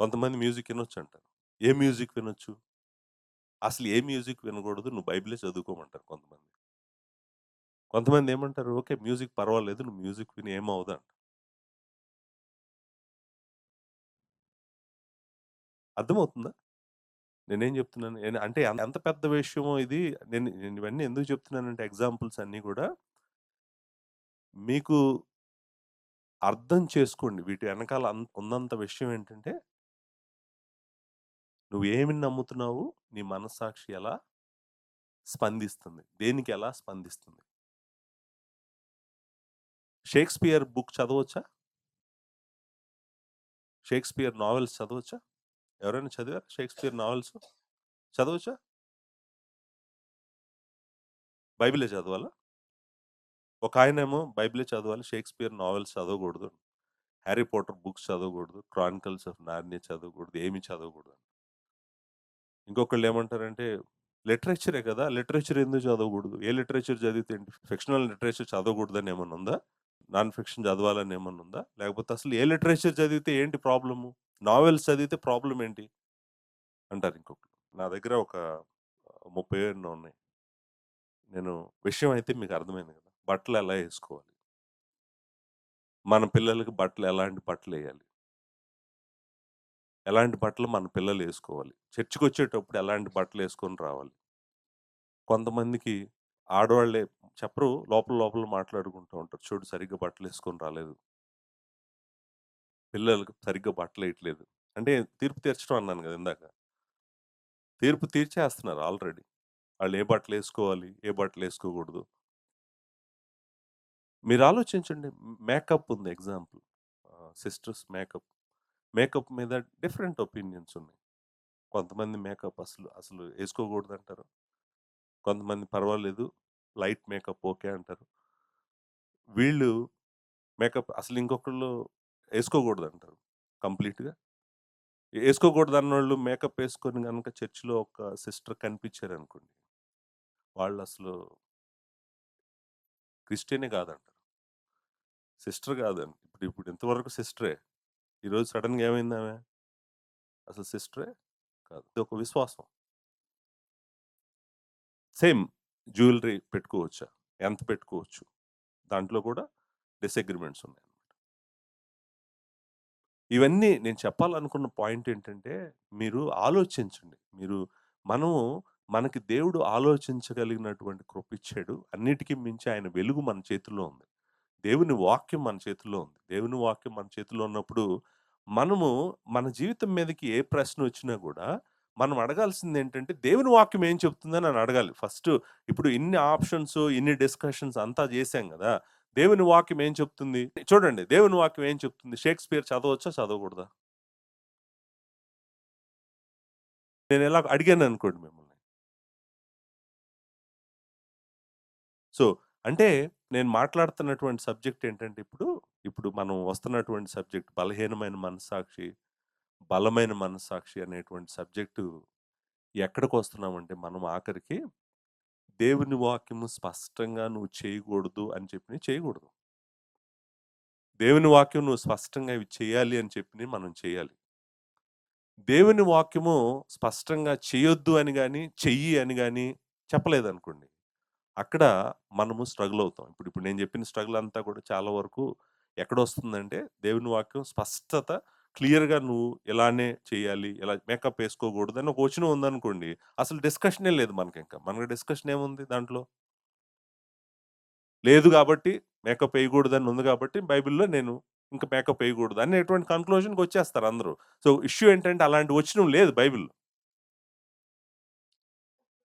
Speaker 1: కొంతమంది మ్యూజిక్ ఇనొచ్చంటారు. ఏ మ్యూజిక్ వినొచ్చు? అసలు ఏ మ్యూజిక్ వినకూడదు. నువ్వు బైబిలే చదువుకోమంటారు కొంతమంది. కొంతమందేమంటారు, ఓకే. మ్యూజిక్ పర్వాలేదు. నువ్వు మ్యూజిక్ విని ఏమవ్వదంట. అర్థమవుతుందా? నేనేం జెప్తున్నాను? అంటే ఎంత పెద్ద విషయమో ఇది. నేను ఇవన్నీ ఎందుకు చెప్తున్నానంటే ఎగ్జాంపుల్స్ అన్నీ గూడా మీకు అర్థం చేసుకోండి. వీటి ఎనకాల ఉన్నంత విషయం ఏంటంటే, నువ్వేమి నమ్ముతున్నావు? నీ మనస్సాక్షి ఎలా స్పందిస్తుంది? దేనికి ఎలా స్పందిస్తుంది? 'షేక్స్‌పియర్' బుక్ చదవొచ్చా? 'షేక్స్‌పియర్' నావెల్స్ చదవొచ్చా? ఎవరైనా చదివారా 'షేక్స్‌పియర్' నావెల్స్? చదవొచ్చా? బైబిలే చదవాలా? ఒకాయనేమో బైబిలే చదవాలి. 'షేక్స్‌పియర్' నావెల్స్ చదవకూడదు. 'హ్యారీ పాటర్' బుక్స్ చదవకూడదు. 'క్రానికల్స్ ఆఫ్ నార్నియా' చదవకూడదు. ఏమి చదవకూడదు. ఇంకొకళ్ళేమంటారంటే, లిటరేచరే కదా! లిటరేచర్ ఎందుకు చదవకూడదు? ఏ లిటరేచర్ చదివితే ఏంటి? ఫిక్షనల్ లిటరేచర్ చదవకూడదని ఏమన్నా ఉందా? నాన్ ఫిక్షన్ చదవాలని ఏమన్నా ఉందా? లేకపోతే అసలు ఏ లిటరేచర్ చదివితే ఏంటి ప్రాబ్లము? నావెల్స్ చదివితే ప్రాబ్లమ్ ఏంటి? అంటారు ఇంకొకళ్ళు. నా దగ్గర ఒక 30 ఎన్నో ఉన్నాయి. నేను విషయం అయితే మీకు అర్థమైంది కదా! బట్టలు ఎలా యేసుకోవాలి? మన పిల్లలకి బట్టలు ఎలాంటి బట్టలెయ్యాలి? ఎలాంటి బట్టలు మన పిల్లలేసుకోవాలి? చర్చికొచ్చేటప్పుడు ఎలాంటి బట్టలేసుకొని రావాలి? కొంతమందికి ఆడవాళ్ళే చెప్పరు. లోపల లోపల మాట్లాడుకుంటూ ఉంటారు. చూడు సరిగ్గా బట్టలేసుకొని రాలేదు. పిల్లలకి సరిగ్గా బట్టలేయట్లేదు. అంటే తీర్పు తీర్చడం అన్నాను గదా! ఇందాక. తీర్పు తీర్చేస్తున్నారు ఆల్రెడీ. వాళ్ళు ఏ బట్టలేసుకోవాలి? ఏ బట్టలేసుకోకూడదు? మీరు ఆలోచించండి. మేకప్ ఉంది ఎగ్జాంపుల్. Sisters makeup. మేకప్ మీద డిఫరెంట్ ఒపీనియన్స్ ఉన్నాయి. కొంతమంది మేకప్ అసలు ఏసుకోకూడదంటారు. కొంతమంది పర్వాలేదు. లైట్ మేకప్ ఓకే అంటారు. వీళ్ళు మేకప్ అసలు ఇంకొకళ్ళు ఏసుకోకూడదంటారు కంప్లీట్‌గా. ఏసుకోకూడదన్నోళ్ళు మేకప్ ఏసుకొని గనక చర్చ్‌లో ఒక సిస్టర్ కనిపిచ్చారనుకోండి. వాళ్ళసలు క్రిస్టియనే కాదంటారు. సిస్టర్ కాదండి. ఇప్పుడు ఇంతవరకు సిస్టరే. ఈరోజు సడెన్‌గా ఏమైందామె? అసలు సిస్టరే కాదు. ఇదొక విశ్వాసం. సేమ్ జ్యువెలరీ పెట్టుకోవచ్చా? ఎంత పెట్టుకోవచ్చు? దాంట్లో కూడా డిసగ్రీమెంట్స్ ఉన్నాయి. ఇవన్నీ నేను చెప్పాలనుకున్న పాయింట్ ఏంటంటే, మీరు ఆలోచించండి. మనము మనకి దేవుడు ఆలోచించగలిగినటువంటి కృపిచ్చాడు. అన్నిటికి మించి ఆయన వెలుగు మన చేతుల్లో ఉంది. దేవుని వాక్యం మన చేతుల్లో ఉంది. దేవుని వాక్యం మన చేతుల్లో ఉన్నప్పుడు, మనము మన జీవితం మీదకి ఏ ప్రశ్నొచ్చినా గూడా, మనం అడగాల్సిందేంటంటే, దేవుని వాక్యం ఏం చెప్తుందని అని అడగాలి. ఇప్పుడు ఇన్ని ఆప్షన్స్, ఇన్ని డిస్కషన్స్ అంతా జేశాం గదా! దేవుని వాక్యం ఏం చెప్తుంది? చూడండి దేవుని వాక్యం ఏం చెప్తుంది? షేక్స్‌పియర్ చదవచ్చా? చదవకూడదా? నేనిలా అడిగాననుకోండి మిమ్మల్ని. సో, అంటే నేను మాట్లాడుతున్నటువంటి సబ్జెక్ట్ ఏంటంటే ఇప్పుడు మనం వస్తున్నటువంటి సబ్జెక్ట్ బలహీనమైన మనస్సాక్షి, బలమైన మనస్సాక్షి అనేటువంటి సబ్జెక్టు ఎక్కడికొస్తున్నామంటే మనం ఆఖరికి దేవుని వాక్యము స్పష్టంగా నువ్వు చేయకూడదు అని చెప్పి చేయకూడదు. దేవుని వాక్యం నువ్వు స్పష్టంగా ఇవి చేయాలి అని చెప్పి మనం చేయాలి. దేవుని వాక్యము స్పష్టంగా చేయొద్దు అని గాని, చెయ్యి అని గాని చెప్పలేదనుకోండి. అక్కడ మనము స్ట్రగుల్ అవుతాం. ఇప్పుడు నేను చెప్పిన స్ట్రగుల్ అంతా కూడా చాలా వరకు ఎక్కడొస్తుందంటే, దేవుని వాక్యం స్పష్టత క్లియర్‌గా నువ్వు ఇలానే చేయాలి, ఇలా మేకప్ ఏసుకోకూడదని ఒక వచనం ఉందనుకోండి, అసలు డిస్కషనే లేదు మనకింక. మనకి డిస్కషన్ ఏముంది దాంట్లో? లేదు గాబట్టి మేకప్ ఏయగూడదని ఉంది గాబట్టి బైబిల్‌లో నేను ఇంక మేకప్ ఏయగూడదు అనేటువంటి కన్క్లూజన్‌కొచ్చేస్తారు అందరూ. సో, ఇష్యూ ఏంటంటే అలాంటి వచనం లేదు బైబిల్‌లో.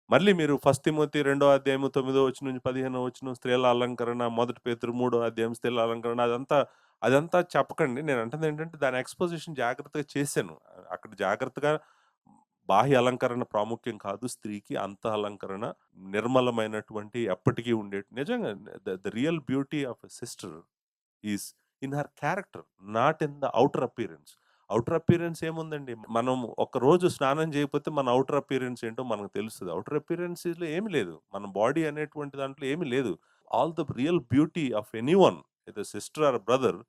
Speaker 1: మళ్ళీ మీరు ఫస్ట్ తిమోతి రెండో అధ్యాయము 9 వచనం నుంచి 15 వచనం స్త్రీల అలంకరణ, మొదటి పేతురు మూడో అధ్యాయం స్త్రీల అలంకరణ అదంతా చెప్పకండి. నేను అంటుందేంటంటే దాని ఎక్స్‌పోజిషన్ జాగ్రత్తగా చేశాను. అక్కడ జాగ్రత్తగా బాహ్య అలంకరణ ప్రాముఖ్యం కాదు. స్త్రీకి అంత అలంకరణ నిర్మలమైనటువంటి ఎప్పటికీ నిజంగా the real beauty of a sister is in her character. Not in the outer appearance. Outer appearance ఏముందండి? మనం ఒక్కరోజు స్నానం చేయకపోతే మన ఔటర్ అపియరెన్స్ ఏంటో మనకు తెలుస్తది. ఔటర్ అపియరెన్స్‌లో ఏమి లేదు. మన బాడీ అనేటువంటి దాంట్లో ఏమి లేదు. All the real beauty of anyone either sister or brother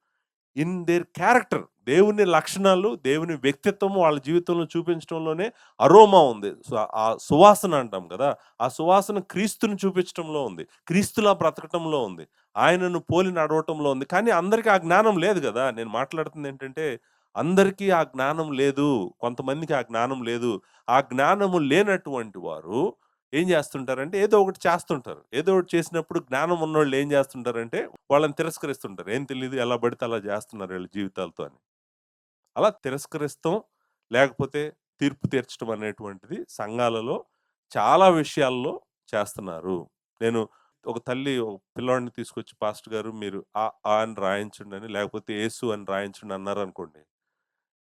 Speaker 1: in their character. దేవుని లక్షణాలు, దేవుని వ్యక్తిత్వం వాళ్ళ జీవితంలో చూపించడంలోనే అరోమా ఉంది. ఆ సువాసన అంటాం కదా! ఆ సువాసన క్రీస్తుని చూపించటంలో ఉంది. క్రీస్తులా బ్రతకటంలో ఉంది. ఆయనను పోలి నడవటంలో ఉంది. కానీ అందరికి ఆ జ్ఞానం లేదు గదా! నేను మాట్లాడుతుందేంటంటే, అందరికీ ఆ జ్ఞానం లేదు. కొంతమందికి ఆ జ్ఞానం లేదు. ఆ జ్ఞానము లేనటువంటి వారు ఏం జేస్తుంటారంటే, ఏదో ఒకటి చేస్తుంటారు. ఏదో ఒకటి చేసినప్పుడు జ్ఞానం ఉన్నోళ్ళు ఏం జేస్తుంటారంటే, వాళ్ళని తిరస్కరిస్తుంటారు. ఏం తెలీదు ఎలా పడితే అలా జేస్తున్నారు ఈళ్ళ జీవితాలతో అని. అలా తిరస్కరిస్తాం, లేకపోతే తీర్పు తీర్చడం అనేటువంటిది సంఘాలలో చాలా విషయాల్లో చేస్తున్నారు. నేను ఒక తల్లి ఒక పిల్లోడిని తీసుకొచ్చి పాస్టర్ గారు మీరు ఆ అని రాయించండని, లేకపోతే యేసు అని రాయించండి అన్నారనుకోండి.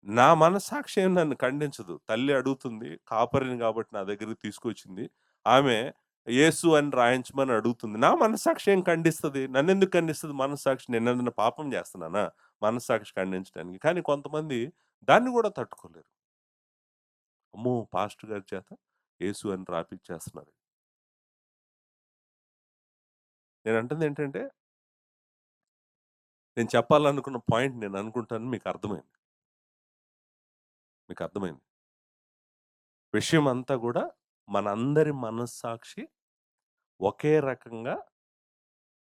Speaker 1: నా మనస్సాక్షి ఏం నన్ను ఖండించదు. తల్లి అడుగుతుంది. కాపరిని కాబట్టి నా దగ్గరికి తీసుకొచ్చింది. ఆమె యేసు అని రాయించమని అడుగుతుంది. నా మనస్సాక్షి ఏం ఖండిస్తది? నన్నెందుకు ఖండిస్తది మనస్సాక్షి? నేనేదన్నా పాపం చేస్తున్నానా? మనస్సాక్షి ఖండించడానికి. కానీ కొంతమంది దాన్ని గూడా తట్టుకోలేరు. అమ్మో! పాస్టర్ గారి చేత యేసు అని రాపిచ్చేస్తున్నారు. నేనంటుందేంటంటే, నేను చెప్పాలనుకున్న పాయింట్ నేననుకుంటాను మీకర్థమైంది. మీకర్థమైంది. విషయమంతా గూడా మనందరి మనస్సాక్షి ఒకే రకంగా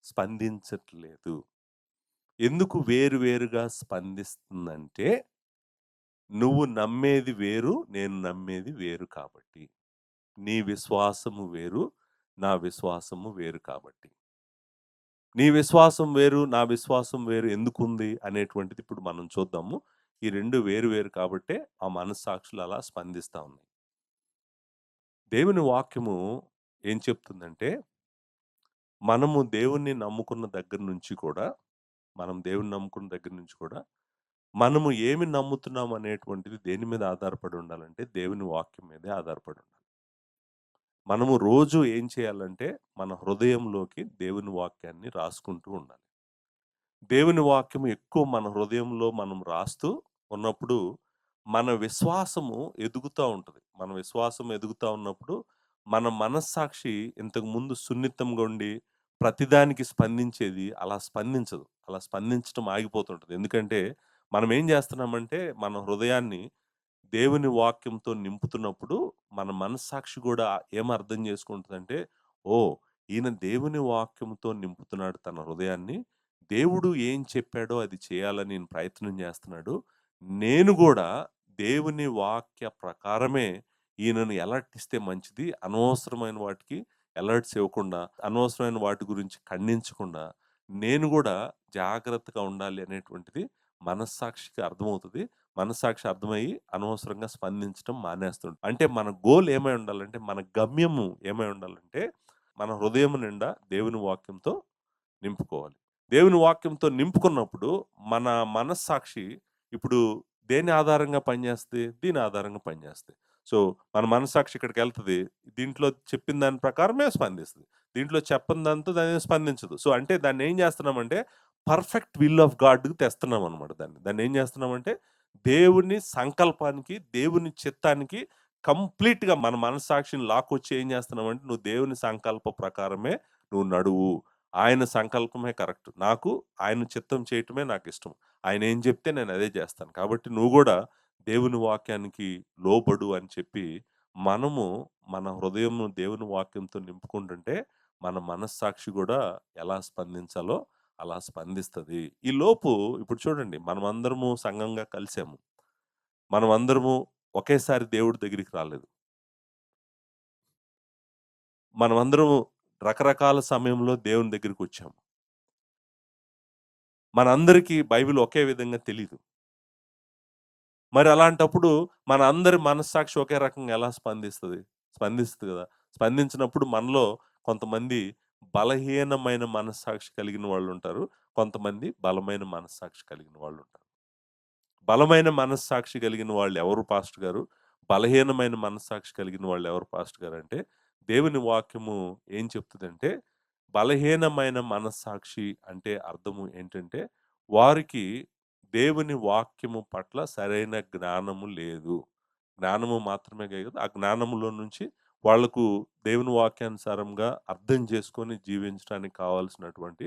Speaker 1: స్పందించట్లేదు. ఎందుకు వేరు వేరుగా స్పందిస్తుందంటే, నువ్వు నమ్మేది వేరు, నేను నమ్మేది వేరు కాబట్టి. నీ విశ్వాసము వేరు, నా విశ్వాసము వేరు కాబట్టి. నీ విశ్వాసం వేరు, నా విశ్వాసం వేరు ఎందుకుంది అనేటువంటిది ఇప్పుడు మనం చూద్దాము. ఈ 2 వేరు వేరు కాబట్టే ఆ మనస్సాక్షులు అలా స్పందిస్తా ఉన్నాయి. దేవుని వాక్యము ఏం చెప్తుందంటే, మనము దేవుణ్ణి నమ్ముకున్న దగ్గర నుంచి కూడా, మనం దేవుడిని నమ్ముకున్న దగ్గర నుంచి కూడా, మనము ఏమి నమ్ముతున్నాం అనేటువంటిది దేని మీద ఆధారపడి ఉండాలంటే, దేవుని వాక్యం మీదే ఆధారపడి ఉండాలి. మనము రోజు ఏం చేయాలంటే, మన హృదయంలోకి దేవుని వాక్యాన్ని రాసుకుంటూ ఉండాలి. దేవుని వాక్యం ఎక్కువ మన హృదయంలో మనం రాస్తూ ఉన్నప్పుడు, మన విశ్వాసము ఎదుగుతా ఉంటది. మన విశ్వాసం ఎదుగుతా ఉన్నప్పుడు, మన మనస్సాక్షి ఇంతకుముందు సున్నితంగా ఉండి, ప్రతిదానికి స్పందించేది అలా స్పందించదు. అలా స్పందించటం ఆగిపోతుంటది. ఎందుకంటే, మనం ఏం చేస్తున్నామంటే, మన హృదయాన్ని దేవుని వాక్యంతో నింపుతున్నప్పుడు, మన మనస్సాక్షి గూడా ఏం అర్థం చేసుకుంటదంటే, ఓహ్! ఈయన దేవుని వాక్యంతో నింపుతున్నాడు తన హృదయాన్ని. దేవుడు ఏం చెప్పాడో అది చేయాలని ఈయన ప్రయత్నం చేస్తున్నాడు. నేను గూడా దేవుని వాక్య ప్రకారమే ఈయనను అలర్ట్ ఇస్తే మంచిది. అనవసరమైన వాటికి అలర్ట్స్ ఇవ్వకుండా, అనవసరమైన వాటి గురించి ఖండించకుండా, నేను గూడా జాగ్రత్తగా ఉండాలి అనేటువంటిది మనస్సాక్షికి అర్థమవుతది. మనస్సాక్షి అర్థమయ్యి అనవసరంగా స్పందించటం మానేస్తుండు. అంటే మన గోల్ ఏమై ఉండాలంటే, మన గమ్యము ఏమై ఉండాలంటే, మన హృదయం నిండా దేవుని వాక్యంతో నింపుకోవాలి. దేవుని వాక్యంతో నింపుకున్నప్పుడు మన మనస్సాక్షి ఇప్పుడు దేని ఆధారంగా పనిచేస్తది? దీని ఆధారంగా పనిచేస్తది. సో, మన మనస్సాక్షి ఇక్కడికెళ్తది. దీంట్లో చెప్పిన దాని ప్రకారమే స్పందిస్తది. దీంట్లో చెప్పని దాంతో దాని స్పందించదు. సో, అంటే దాన్నేం చేస్తున్నామంటే పర్ఫెక్ట్ విల్ ఆఫ్ గాడ్‌కి తెస్తున్నామనమాట దాన్ని. దాన్నేం చేస్తున్నామంటే దేవుని సంకల్పానికి, దేవుని చిత్తానికి కంప్లీట్‌గా మన మనస్సాక్షిని లాక్కొచ్చి ఏం చేస్తున్నామంటే నువ్వు దేవుని సంకల్ప ప్రకారమే నువ్వు నడువు. ఆయన సంకల్పమే కరెక్ట్. నాకు ఆయన చిత్తం చేయటమే నాకిష్టం. ఆయనేం జెప్తే నేనదే జేస్తాను. కాబట్టి నువ్వు గూడా దేవుని వాక్యానికి లోబడు అని చెప్పి, మనము మన హృదయంను దేవుని వాక్యంతో నింపుకుంటుంటే, మన మనస్సాక్షి గూడా ఎలా స్పందించాలో అలా స్పందిస్తది. ఈలోపు ఇప్పుడు చూడండి మనమందరము సంఘంగా కలిసాము. మనమందరము ఒకేసారి దేవుడి దగ్గరికి రాలేదు. మనమందరం రకరకాల సమయంలో దేవుని దగ్గరికొచ్చాము. మనందరికీ బైబిల్ ఒకే విధంగా తెలీదు. మరి అలాంటప్పుడు మన అందరి మనస్సాక్షి ఒకే రకంగా ఎలా స్పందిస్తది? స్పందిస్తది గదా! స్పందించినప్పుడు మనలో కొంతమంది బలహీనమైన మనస్సాక్షి కలిగిన వాళ్ళుంటారు. కొంతమంది బలమైన మనస్సాక్షి కలిగిన వాళ్ళుంటారు. బలమైన మనస్సాక్షి కలిగిన వాళ్ళెవరు పాస్టర్ గారు? బలహీనమైన మనస్సాక్షి కలిగిన వాళ్ళెవరు పాస్టర్ గారంటే, దేవుని వాక్యము ఏం చెప్తదంటే, బలహీనమైన మనస్సాక్షి అంటే అర్థము ఏంటంటే, వారికి దేవుని వాక్యము పట్ల సరైన జ్ఞానము లేదు. జ్ఞానము మాత్రమే కాదు, ఆ జ్ఞానములో నుంచి వాళ్ళకు దేవుని వాక్యానుసారంగా అర్థం చేసుకొని జీవించడానికి కావాల్సినటువంటి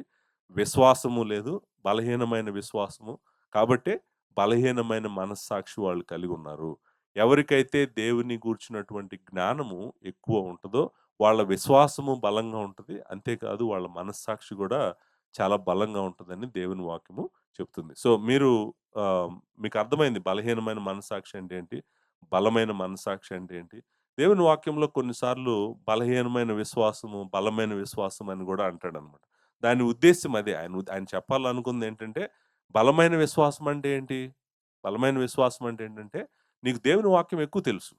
Speaker 1: విశ్వాసము లేదు. బలహీనమైన విశ్వాసము. కాబట్టే బలహీనమైన మనస్సాక్షి వాళ్ళు కలిగున్నారు. ఎవరికైతే దేవుని గూర్చినటువంటి జ్ఞానము ఎక్కువ ఉంటదో, వాళ్ళ విశ్వాసము బలంగా ఉంటది. అంతేకాదు వాళ్ళ మనస్సాక్షి గూడా చాలా బలంగా ఉంటదని దేవుని వాక్యము చెప్తుంది. సో, మీరు మీకు అర్థమైంది బలహీనమైన మనస్సాక్షి అంటే ఏంటి? బలమైన మనస్సాక్షి అంటే ఏంటి? దేవుని వాక్యంలో కొన్ని సార్లు బలహీనమైన విశ్వాసము, బలమైన విశ్వాసం అని గూడా అంటాడనమాట. దాని ఉద్దేశ్యం అదే. ఆయన చెప్పాలనుకుందేంటంటే బలమైన విశ్వాసం అంటే ఏంటి? బలమైన విశ్వాసం అంటే ఏంటంటే, నీకు దేవుని వాక్యం ఎక్కువ తెలుసు.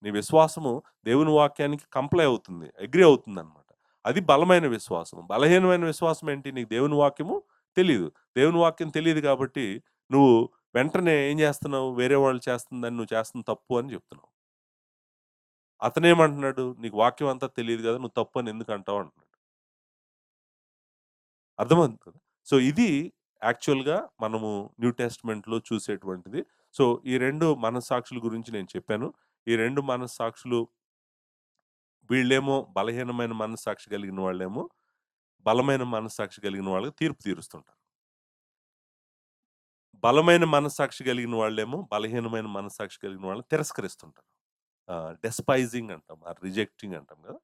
Speaker 1: నీ విశ్వాసము దేవుని వాక్యానికి కంప్లై అవుతుంది. అగ్రీ అవుతుందనమాట. అది బలమైన విశ్వాసం. బలహీనమైన విశ్వాసం ఏంటి? నీకు దేవుని వాక్యము తెలీదు. దేవుని వాక్యం తెలీదు కాబట్టి, నువ్వు వెంటనే ఏం జేస్తున్నావు? వేరే వాళ్ళు చేస్తుందని నువ్వు చేస్తుంది తప్పు అని జెప్తున్నావు. అతనేమంటున్నాడు? నీకు వాక్యం అంతా తెలీదు గదా! నువ్వు తప్పు అని ఎందుకంటావు అంటున్నాడు. అర్థమవుతుంది కదా! సో, ఇది యాక్చువల్‌గా మనము న్యూ టెస్ట్‌మెంట్‌లో చూసేటువంటిది. సో, ఈ 2 మనస్సాక్షుల గురించి నేను చెప్పాను. ఈ 2 మనస్సాక్షులు వీళ్ళేమో బలహీనమైన మనస్సాక్షి కలిగిన వాళ్ళేమో, బలమైన మనస్సాక్షి కలిగిన వాళ్ళకి తీర్పు తీరుస్తుంటారు. బలమైన మనస్సాక్షి కలిగిన వాళ్ళేమో, బలహీనమైన మనస్సాక్షి కలిగిన వాళ్ళని తిరస్కరిస్తుంటారు. డెస్పైజింగ్ అంటాం. రిజెక్టింగ్ అంటాం గదా!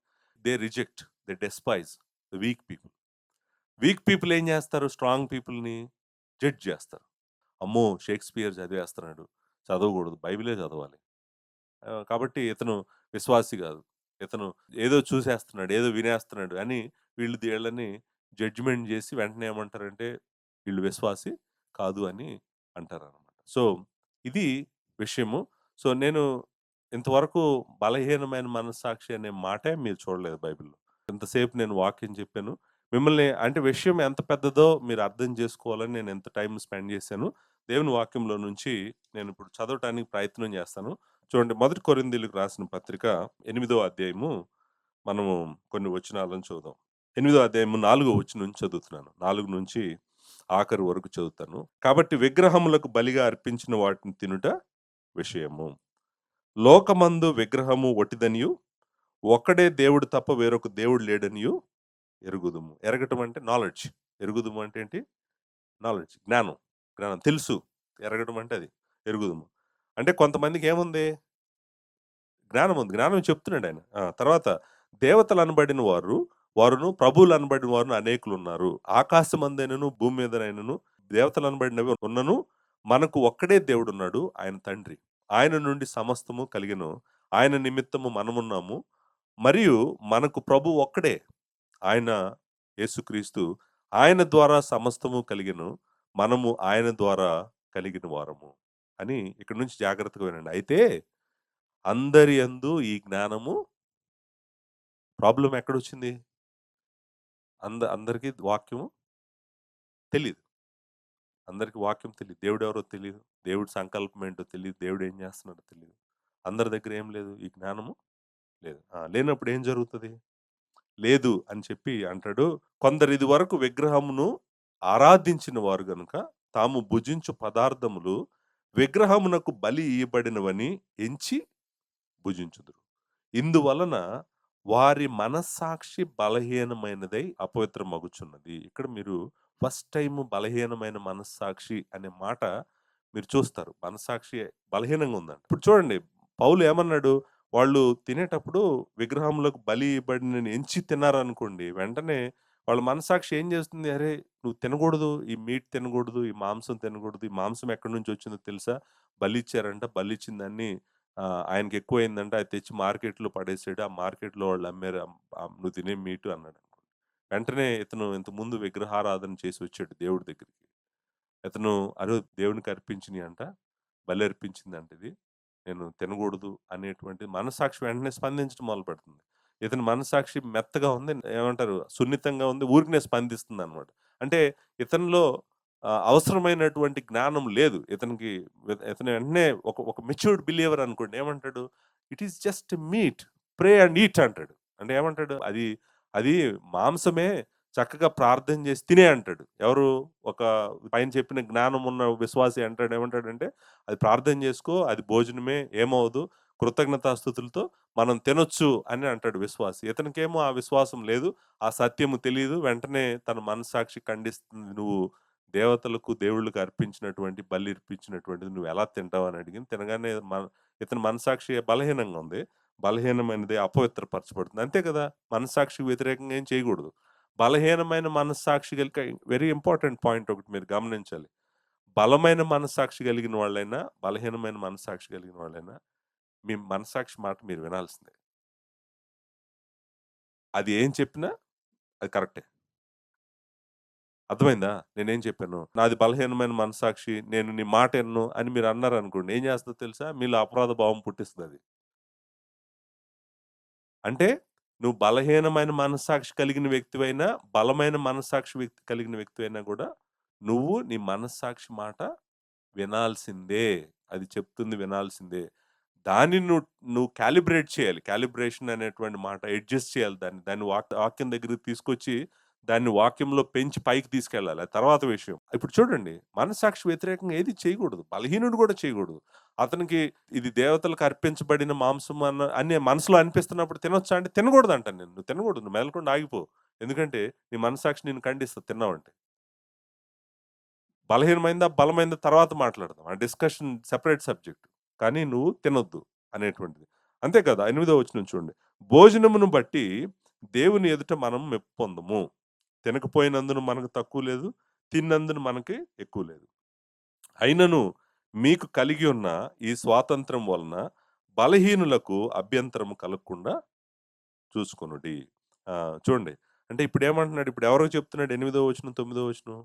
Speaker 1: They reject. They despise the weak people. Weak people ఏం చేస్తారు? స్ట్రాంగ్ పీపుల్‌ని జడ్జ్ చేస్తారు. అమ్మో! షేక్స్‌పియర్ చదివేస్తున్నాడు. చదవకూడదు. బైబిలే చదవాలి. కాబట్టి ఇతను విశ్వాసి గాదు. ఇతను ఏదో చూసేస్తున్నాడు, ఏదో వినేస్తున్నాడు అని వీళ్ళని జడ్జ్‌మెంట్ జేసి వెంటనే ఏమంటారంటే, వీళ్ళు విశ్వాసి కాదు అని అంటారనమాట. సో, ఇది విషయము. సో, నేను ఇంతవరకు బలహీనమైన మనస్సాక్షి అనే మాటే మీరు చూడలేదు బైబిల్‌లో. ఇంతసేపు నేను వాక్యం చెప్పాను. మిమ్మల్ని అంటే విషయం ఎంత పెద్దదో మీరు అర్థం చేసుకోవాలని నేను ఎంత టైమ్ స్పెండ్ చేశాను. దేవుని వాక్యంలో నుంచి నేనిప్పుడు చదవటానికి ప్రయత్నం చేస్తాను. చూడండి, మొదటి కొరింథీయులకు రాసిన పత్రిక 8వ అధ్యాయము మనము కొన్ని వచనాలను చూద్దాం. 8వ అధ్యాయము 4వ వచనం నుంచి చదువుతున్నాను. 4 నుంచి ఆఖరి వరకు చదువుతాను. కాబట్టి విగ్రహములకు బలిగా అర్పించిన వాటిని తినుట విషయము. లోకమందు విగ్రహము వట్టిదనియు, ఒక్కడే దేవుడు తప్ప వేరొక దేవుడు లేడనియు ఎరుగుదుము. ఎరగటం అంటే నాలెడ్జ్. ఎరుగుదుము అంటే ఏంటి? నాలెడ్జ్. జ్ఞానం. జ్ఞానం తెలుసు. ఎరగడం అంటే అది. ఎరుగుదుము. అంటే కొంతమందికి ఏముంది? జ్ఞానం ఉంది. జ్ఞానం చెప్తున్నాడాయన. తర్వాత దేవతలు అనబడిన వారును, ప్రభువులు అనబడిన వారును అనేకులున్నారు. ఆకాశమందైనను, భూమి మీదనైనను దేవతలు అనబడినవి ఉన్నను, మనకు ఒక్కడే దేవుడున్నాడు. ఆయన తండ్రి. ఆయన నుండి సమస్తము కలిగెను. ఆయన నిమిత్తము మనమున్నాము. మరియు మనకు ప్రభువు ఒక్కడే. ఆయన యేసుక్రీస్తు. ఆయన ద్వారా సమస్తము కలిగెను. మనము ఆయన ద్వారా కలిగిన వారము. అని ఇక్కడి నుంచి జాగ్రత్తగా వినండి. అయితే అందరి యందు ఈ జ్ఞానము ప్రాబ్లమ్ ఎక్కడొచ్చింది? అందరికి వాక్యము తెలీదు. అందరికి వాక్యం తెలీదు. దేవుడెవరో తెలీదు. దేవుడి సంకల్పం ఏంటో తెలీదు. దేవుడు ఏం చేస్తున్నాడో తెలీదు. అందరి దగ్గర ఏం లేదు. ఈ జ్ఞానము లేదు. లేనప్పుడు ఏం జరుగుతది? లేదు అని చెప్పి అంటాడు. కొందరు ఇదివరకు విగ్రహమును ఆరాధించిన వారు గనుక తాము భుజించు పదార్థములు విగ్రహమునకు బలి ఇయ్యబడినవని ఎంచి భుజించుదురు. ఇందువలన వారి మనస్సాక్షి బలహీనమైనదై అపవిత్రమగుచున్నది. ఇక్కడ మీరు ఫస్ట్ టైమ్ బలహీనమైన మనస్సాక్షి అనే మాట మీరు చూస్తారు. మనస్సాక్షి బలహీనంగా ఉందంట. ఇప్పుడు చూడండి, పౌలు ఏమన్నాడు? వాళ్ళు తినేటప్పుడు విగ్రహములకు బలి ఇవ్వబడినని ఎంచి తిన్నారనుకోండి, వెంటనే వాళ్ళ మనస్సాక్షి ఏం చేస్తుంది? అరే! నువ్వు తినకూడదు. ఈ మీట్ తినకూడదు. ఈ మాంసం తినకూడదు. ఈ మాంసం ఎక్కడి నుంచి వచ్చిందో తెలుసా? బలిచ్చారంట. బలిచ్చిన దాన్ని ఆయనకి ఎక్కువైందంట. అది తెచ్చి మార్కెట్‌లో పడేసాడు. ఆ మార్కెట్‌లో వాళ్ళు అమ్మారు. నువ్వు తినే మీటు అన్నాడు. వెంటనే ఇతను ఇంతకుముందు విగ్రహారాధన చేసి వచ్చాడు దేవుడి దగ్గరికి. ఇతను దేవునికి అర్పించినియంట. బలి అర్పించిందంట ఇది. నేను తినకూడదు అనేటువంటి మనస్సాక్షి వెంటనే స్పందించడం మొదలుపెడుతుంది. ఇతని మనస్సాక్షి మెత్తగా ఉంది. ఏమంటారు? సున్నితంగా ఉంది. ఊరికనే స్పందిస్తుందనమాట. అంటే ఇతనిలో అవసరమైనటువంటి జ్ఞానం లేదు. ఇతను వెంటనే ఒక మెచ్యూర్డ్ బిలీవర్ అనుకోండి. ఏమంటాడు? It is just meet. Pray and eat అంటాడు. అంటే ఏమంటాడు? అది అది మాంసమే, చక్కగా ప్రార్థన చేసి తినే అంటాడు. ఎవరు? ఒక పైన చెప్పిన జ్ఞానం ఉన్న విశ్వాసి అంటాడు. ఏమంటాడంటే, అది ప్రార్థన చేసుకో, అది భోజనమే, ఏమవ్వదు. కృతజ్ఞతాస్తుతులతో మనం తినొచ్చు అని అంటాడు విశ్వాసి. ఇతనికేమో ఆ విశ్వాసం లేదు. ఆ సత్యము తెలీదు. వెంటనే తన మనస్సాక్షి ఖండిస్తుంది. నువ్వు దేవతలకు, దేవుళ్ళకి అర్పించినటువంటి బలి అర్పించినటువంటిది నువ్వెలా తింటావు అని అడిగింది. తినగానే ఇతని మనస్సాక్షి బలహీనంగా ఉంది. బలహీనమైనది అపవిత్రపరచబడుతుంది. అంతే కదా! మనస్సాక్షికి వ్యతిరేకంగా ఏం చేయకూడదు. బలహీనమైన మనస్సాక్షి వెరీ ఇంపార్టెంట్ పాయింట్ ఒకటి మీరు గమనించాలి. బలమైన మనస్సాక్షి కలిగిన వాళ్ళైనా, బలహీనమైన మనస్సాక్షి కలిగిన వాళ్ళైనా, మీ మనస్సాక్షి మాట మీరు వినాల్సిందే. అది ఏం చెప్పినా అది కరెక్టే. అర్థమైందా? నేనేం చెప్పాను? నాది బలహీనమైన మనస్సాక్షి. నేను నీ మాట ఇనను అని మీరు అన్నారనుకోండి. ఏం చేస్తదో తెలుసా? మీలో అపరాధ భావం పుట్టిస్తదది. అంటే నువ్వు బలహీనమైన మనస్సాక్షి కలిగిన వ్యక్తివైనా, బలమైన మనస్సాక్షి కలిగిన వ్యక్తివైనా గూడా, నువ్వు నీ మనస్సాక్షి మాట వినాల్సిందే. అది చెప్తుంది వినాల్సిందే. దాన్ని నువ్వు కాలిబ్రేట్ చేయాలి. కాలిబ్రేషన్ అనేటువంటి మాట అడ్జస్ట్ చేయాలి దాన్ని. దాన్ని వాక్యం దగ్గరికి తీసుకొచ్చి, దాన్ని వాక్యంలో పెంచి పైకి తీసుకెళ్ళాలి. అది తర్వాత విషయం. ఇప్పుడు చూడండి, మనస్సాక్షి వ్యతిరేకంగా ఏది చేయకూడదు. బలహీనుడు గూడా చేయకూడదు. అతనికి ఇది దేవతలకు అర్పించబడిన మాంసం అని మనసులో అనిపిస్తున్నప్పుడు తినొచ్చా అంటే తినకూడదంటాను నేను. నువ్వు తినకూడదు. నువ్వు మెదలకుండా ఆగిపో. ఎందుకంటే నీ మనస్సాక్షి నిన్ను ఖండిస్తది తిన్నావంటే. బలహీనమైందా, బలమైందా తర్వాత మాట్లాడదాం. ఆ డిస్కషన్ సెపరేట్ సబ్జెక్ట్. కానీ నువ్వు తినొద్దు అనేటువంటిది. అంతే కదా! 8వ వచనం చూడండి. భోజనమును బట్టి దేవుని ఎదుట మనం మెప్పు పొందము. తినకపోయినందున మనకు తక్కువ లేదు. తిన్నందున మనకి ఎక్కువ లేదు. అయినను మీకు కలిగి ఉన్న ఈ స్వాతంత్రం వలన బలహీనులకు అభ్యంతరం కలగకుండా చూసుకొనుడి. చూడండి. అంటే ఇప్పుడేమంటున్నాడు? ఇప్పుడు ఎవరికి చెప్తున్నాడు? 8వ వచనం, 9వ వచనం.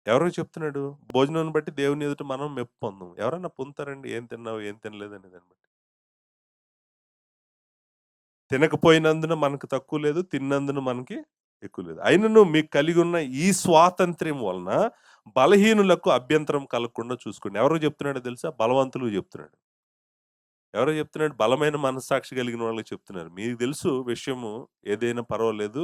Speaker 1: ఎవరికి చెప్తున్నాడు? భోజనాన్ని బట్టి దేవుని ఎదుట మనం మెప్పు పొందము. ఎవరన్నా పొందుతారండి? ఏం తిన్నావు? ఏం తినలేదనే దాన్ని బట్టి. తినకపోయినందున మనకు తక్కువ లేదు. తిన్నందున మనకి ఎక్కువ లేదు. అయినను మీకు కలిగున్న ఈ స్వాతంత్ర్యం వలన బలహీనులకు అభ్యంతరం కలగకుండా చూసుకోండి. ఎవరికి చెప్తున్నాడో తెలుసా? బలవంతులకు చెప్తున్నాడు. ఎవరికి చెప్తున్నాడు? బలమైన మనస్సాక్షి కలిగిన వాళ్ళకి చెప్తున్నారు. మీకు తెలుసు విషయము ఏదైనా పర్వాలేదు.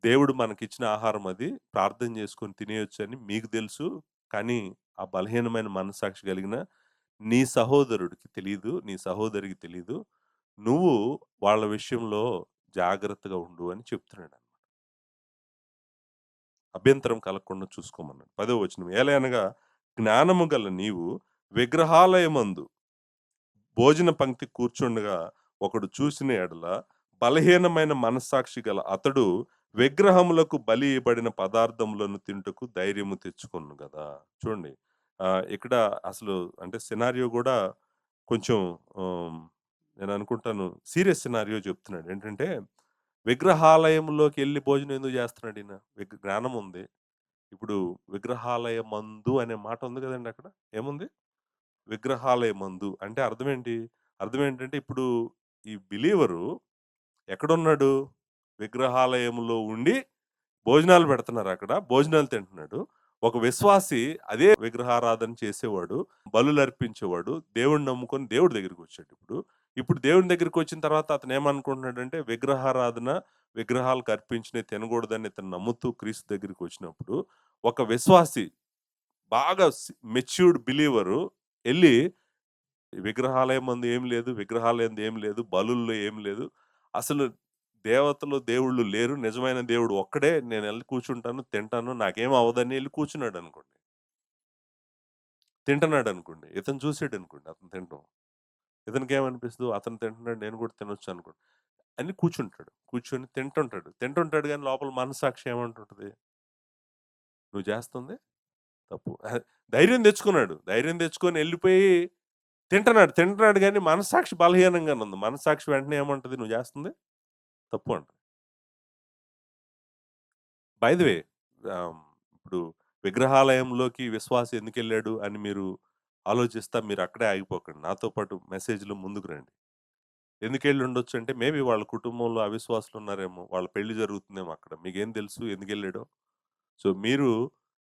Speaker 1: దేవుడు మనకిచ్చిన ఆహారం అది. ప్రార్థన చేసుకొని తినేయొచ్చని మీకు తెలుసు. కానీ ఆ బలహీనమైన మనస్సాక్షి కలిగిన నీ సహోదరుడికి తెలీదు. నీ సహోదరికి తెలీదు. నువ్వు వాళ్ళ విషయంలో జాగ్రత్తగా ఉండు అని చెప్తున్నాడు. అభ్యంతరం కలగకుండా చూసుకోమన్నాడు. 10వ వచనం. ఏలయనగా జ్ఞానము గల నీవు విగ్రహాలయమందు భోజన పంక్తి కూర్చుండగా ఒకడు చూసిన ఎడల బలహీనమైన మనస్సాక్షి గల అతడు విగ్రహములకు బలి ఇవ్వబడిన పదార్థములను తింటుకు ధైర్యము తెచ్చుకొను గదా! చూడండి. ఇక్కడ అసలు అంటే సినారియో గూడా కొంచెం ఆహ్, నేననుకుంటాను సీరియస్ సినారియో చెప్తున్నాడు. ఏంటంటే విగ్రహాలయంలోకెళ్ళి భోజనం ఎందుకు జేస్తున్నాడీయన? జ్ఞానం ఉంది. ఇప్పుడు విగ్రహాలయమందు అనే మాట ఉంది గదండీ అక్కడ. ఏముంది? విగ్రహాలయమందు అంటే అర్థమేంటి? అర్థమేంటంటే ఇప్పుడు ఈ బిలీవరు ఎక్కడున్నాడు? విగ్రహాలయంలో ఉండి భోజనాలు పెడుతున్నారక్కడ. భోజనాలు తింటున్నాడు. ఒక విశ్వాసి అదే విగ్రహారాధన చేసేవాడు. బలులర్పించేవాడు. దేవుడిని నమ్ముకొని దేవుడి దగ్గరికొచ్చాడు ఇప్పుడు. ఇప్పుడు దేవుని దగ్గరికొచ్చిన తర్వాత అతనేమనుకుంటున్నాడంటే విగ్రహారాధన, విగ్రహాలకు అర్పించినయి తినగూడదని ఇతను నమ్ముతూ క్రీస్తు దగ్గరికొచ్చినప్పుడు, ఒక విశ్వాసి బాగా మెచ్యూర్డ్ బిలీవరు ఎళ్లి విగ్రహాలయమందు ఏం లేదు. విగ్రహాలయందు ఏం లేదు. బలుల్లో ఏం లేదు. అసలు దేవతలు, దేవుళ్ళు లేరు. నిజమైన దేవుడు ఒక్కడే. నేనెళ్లి కూర్చుంటాను, తింటాను. నాకేం అవ్వదని ఎళ్లి కూర్చున్నాడనుకోండి. తింటున్నాడనుకోండి. ఇతను చూసాడనుకోండి అతను తినటం. ఇతనికేమనిపిస్తది? అతను తింటున్నాడు నేను కూడా తినొచ్చనుకోండి. అని కూర్చుంటాడు. కూర్చొని తింటుంటాడు. తింటుంటాడు గానీ లోపల మనస్సాక్షి ఏమంటుంటది? నువ్వు చేస్తుంది తప్పు. ధైర్యం తెచ్చుకున్నాడు. ధైర్యం తెచ్చుకొని ఎళ్ళిపోయి తింటున్నాడు గానీ మనస్సాక్షి బలహీనంగానే ఉంది. మనస్సాక్షి వెంటనే ఏమంటది? నువ్వు చేస్తుంది తప్పు అంటది. బై ది వే ఆహ్, ఇప్పుడు విగ్రహాలయంలోకి విశ్వాసి ఎందుకెళ్ళాడు అని మీరు ఆలోచిస్తా మీరక్కడే ఆగిపోకండి. నాతో పాటు మెసేజ్‌లో ముందుకు రండి. ఎందుకెళ్ళుండొచ్చంటే మేబీ వాళ్ళ కుటుంబంలో అవిశ్వాసులున్నారేమో! వాళ్ళ పెళ్లి జరుగుతుందేమో అక్కడ. మీకేం తెలుసు ఎందుకెళ్ళాడో? సో, మీరు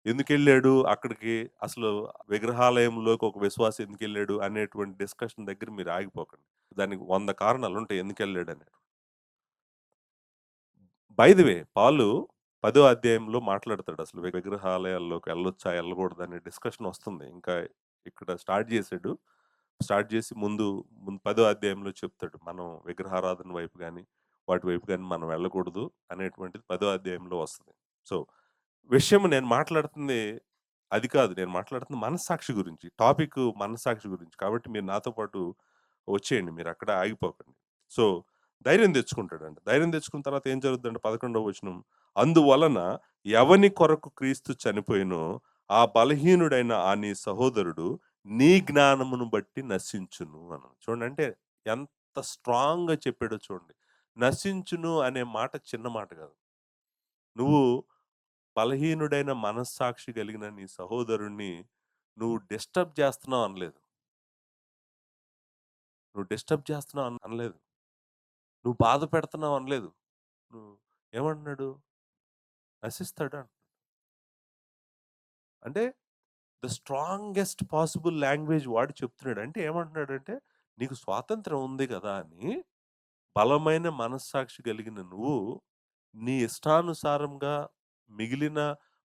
Speaker 1: ఎందుకెళ్ళాడు అక్కడికి? అసలు విగ్రహాలయంలోకి ఒక విశ్వాసి ఎందుకెళ్ళాడు అనేటువంటి డిస్కషన్ దగ్గర మీరు ఆగిపోకండి. దానికి 100 కారణాలుంటాయి ఎందుకెళ్ళాడని. బై ది వే పాలు 10 అధ్యాయంలో మాట్లాడతాడు అసలు విగ్రహాలయాల్లోకి ఎళ్ళొచ్చా? ఎళ్ళకూడదా? అనే డిస్కషన్ వస్తుంది. ఇంకా ఇక్కడ స్టార్ట్ చేసాడు. స్టార్ట్ చేసి ముందు 10 అధ్యాయంలో చెప్తాడు. మనం విగ్రహారాధన వైపు గాని, వాటి వైపు గాని మనం వెళ్ళకూడదు అనేటువంటిది 10 అధ్యాయంలో వస్తది. సో, విషయం నేను మాట్లాడుతుంది అది కాదు. నేను మాట్లాడుతుంది మనస్సాక్షి గురించి. టాపిక్ మనస్సాక్షి గురించి. కాబట్టి మీరు నాతో పాటు వచ్చేయండి. మీరక్కడే ఆగిపోకండి. సో, ధైర్యం తెచ్చుకుంటాడంట. ధైర్యం తెచ్చుకున్న తర్వాత ఏం జరుగుద్దంటే 11వ వచనం. అందువలన ఎవని కొరకు క్రీస్తు చనిపోయెనో, ఆ బలహీనుడైన ఆ నీ సహోదరుడు నీ జ్ఞానమును బట్టి నశించును అన్నాడు. చూడండి అంటే ఎంత స్ట్రాంగ్‌గా చెప్పాడో చూడండి. నశించును అనే మాట చిన్న మాట కాదు. నువ్వు బలహీనుడైన మనస్సాక్షి కలిగిన నీ సహోదరుడిని నువ్వు డిస్టర్బ్ చేస్తున్నావు అనలేదు. నువ్వు డిస్టర్బ్ చేస్తున్నావు అనలేదు. నువ్వు బాధ పెడుతున్నావు అనలేదు. నువ్వు ఏమంటున్నాడు? నశిస్తాడు అంటే ద స్ట్రాంగెస్ట్ పాసిబుల్ లాంగ్వేజ్ వాడి చెప్తున్నాడు. అంటే ఏమంటున్నాడంటే, నీకు స్వాతంత్రం ఉంది గదా! అని బలమైన మనస్సాక్షి కలిగిన నువ్వు, నీ ఇష్టానుసారంగా మిగిలిన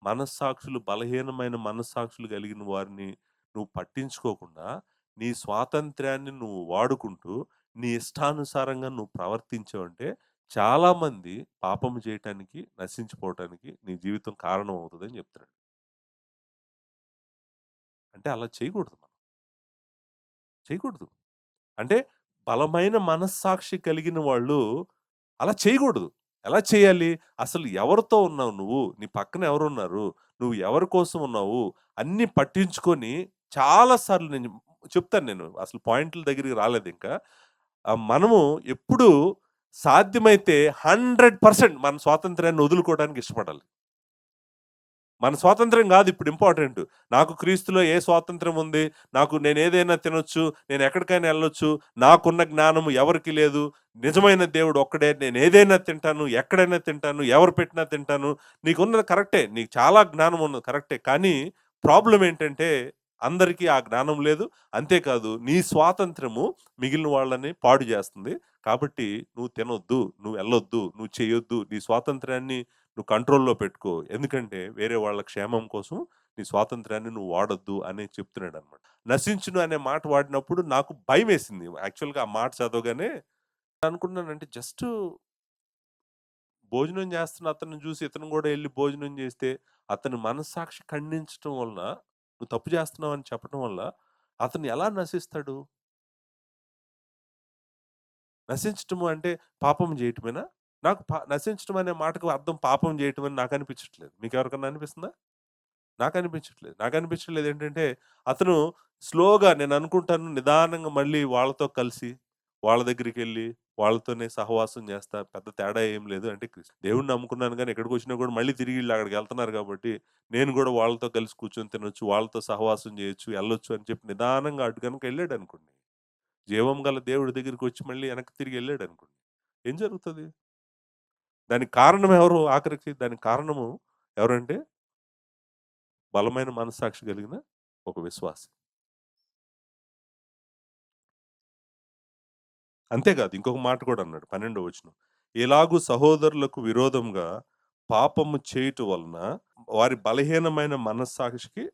Speaker 1: మనస్సాక్షులు బలహీనమైన మనస్సాక్షులు కలిగిన వారిని నువ్వు పట్టించుకోకుండా, నీ స్వాతంత్ర్యాన్ని నువ్వు వాడుకుంటూ, నీ ఇష్టానుసారంగా నువ్వు ప్రవర్తించావంటే, చాలామంది పాపము చేయటానికి, నశించిపోవటానికి నీ జీవితం కారణం అవుతదని చెప్తున్నాడు. అంటే అలా చేయకూడదు మనం. చేయకూడదు. అంటే బలమైన మనస్సాక్షి కలిగిన వాళ్ళు అలా చేయకూడదు. ఎలా చేయాలి? అసలు ఎవరితో ఉన్నావు నువ్వు? నీ పక్కన ఎవరున్నారు? నువ్వు ఎవరి కోసం ఉన్నావు? అన్నీ పట్టించుకొని చాలా సార్లు చెప్తాను నేను. అసలు పాయింట్‌ల దగ్గరికి రాలేదింకా. మనము ఎప్పుడూ సాధ్యమైతే 100% మన స్వాతంత్ర్యాన్ని వదులుకోవడానికి ఇష్టపడాలి. మన స్వాతంత్ర్యం గాదు ఇప్పుడు ఇంపార్టెంటు. నాకు క్రీస్తులో ఏ స్వాతంత్ర్యం ఉంది? నేనేదైనా తినొచ్చు, నేనెక్కడికైనా ఎళ్ళొచ్చు, నాకున్న జ్ఞానం ఎవరికీ లేదు. నిజమైన దేవుడు ఒక్కడే. నేనేదైనా తింటాను, ఎక్కడైనా తింటాను, ఎవరు పెట్టినా తింటాను. నీకున్నది కరెక్టే. నీకు చాలా జ్ఞానం ఉన్నది కరెక్టే. కానీ ప్రాబ్లమ్ ఏంటంటే అందరికీ ఆ జ్ఞానం లేదు. అంతేకాదు నీ స్వాతంత్ర్యము మిగిలిన వాళ్ళని పాడు జేస్తుంది. కాబట్టి నువ్వు తినొద్దు, నువ్వెళ్ళొద్దు, నువ్వు చేయొద్దు. నీ స్వాతంత్ర్యాన్ని నువ్వు కంట్రోల్‌లో పెట్టుకో. ఎందుకంటే వేరే వాళ్ళ క్షేమం కోసం నీ స్వాతంత్ర్యాన్ని నువ్వు వాడొద్దు అని చెప్తున్నాడనమాట. నశించును అనే మాట వాడినప్పుడు నాకు భయమేసింది. యాక్చువల్‌గా ఆ మాట చదవగానే అనుకున్నానంటే జస్టు భోజనం చేస్తున్న అతన్ని చూసి ఇతను గూడా ఎళ్లి భోజనం చేస్తే, అతని మనస్సాక్షి ఖండించటం వలన, నువ్వు తప్పు చేస్తున్నావని చెప్పటం వల్ల, అతను ఎలా నశిస్తాడు? నశించటము అంటే పాపం జేయటమేనా? నాకు నశించటం అనే మాటకు అర్థం పాపం జేయటం అని నాకనిపించట్లేదు. మీకెవరికన్నా అనిపిస్తుందా? నాకనిపించట్లేదు. నాకనిపించట్లేదేంటంటే, అతను స్లోగా నేననుకుంటాను నిదానంగా మళ్ళీ వాళ్ళతో కలిసి, వాళ్ళ దగ్గరికెళ్ళి, వాళ్ళతోనే సహవాసం చేస్తా. పెద్ద తేడా ఏం లేదు. అంటే దేవుడిని నమ్ముకున్నాను గానీ, ఎక్కడికొచ్చినా కూడా మళ్ళీ తిరిగి ఈళ్ళు అక్కడికెళ్తున్నారు కాబట్టి, నేను గూడా వాళ్ళతో కలిసి కూర్చొని తినొచ్చు, వాళ్ళతో సహవాసం చేయొచ్చు, ఎళ్ళొచ్చు అని చెప్పి నిదానంగా అటు గనుక ఎళ్ళాడనుకోండి. జీవం గల దేవుడి దగ్గరికొచ్చి మళ్ళీ వెనక్కి తిరిగి ఎళ్ళాడనుకోండి. ఏం జరుగుతది? దానికి కారణం ఎవరు ఆఖరికి? దానికి కారణము ఎవరంటే, బలమైన మనస్సాక్షి కలిగిన ఒక విశ్వాసి. అంతేకాదు ఇంకొక మాట కూడా అన్నాడు 12వ వచనం. ఎలాగు సహోదరులకు విరోధంగా పాపము చేయుట వలన వారి బలహీనమైన మనస్సాక్షికి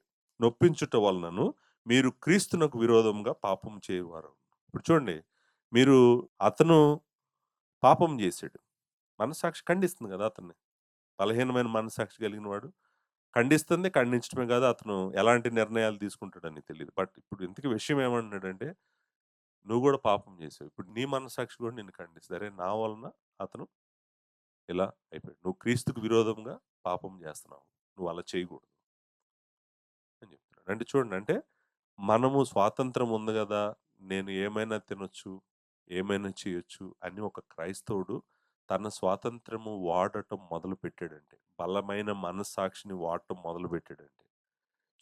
Speaker 1: నొప్పించుట వలనను మీరు క్రీస్తునకు విరోధంగా పాపం చేయువారు. ఇప్పుడు చూడండి మీరు అతను పాపం చేసాడు. మనస్సాక్షి ఖండిస్తుంది కదా అతన్ని. బలహీనమైన మనస్సాక్షి కలిగిన వాడు ఖండిస్తుంది. ఖండించడమే కాదు అతను ఎలాంటి నిర్ణయాలు తీసుకుంటాడని తెలీదు. బట్ ఇప్పుడు ఇంతకి విషయం ఏమంటున్నాడంటే నువ్వు గూడా పాపం జేసావు. ఇప్పుడు నీ మనస్సాక్షి గూడా నిన్ను ఖండిస్తది. అరే! నా వలన అతను ఇలా అయిపోయాడు. నువ్వు క్రీస్తుకు విరోధంగా పాపం జేస్తున్నావు. నువ్వు అలా చేయగూడదు అని జెప్తున్నాడు. అంటే చూడండి అంటే మనము స్వాతంత్రం ఉంది గదా! నేను ఏమైనా తినొచ్చు, ఏమైనా చేయొచ్చు అని ఒక క్రైస్తవుడు తన స్వాతంత్రము వాడటం మొదలుపెట్టాడంటే, బలమైన మనస్సాక్షిని వాడటం మొదలుపెట్టాడంటే,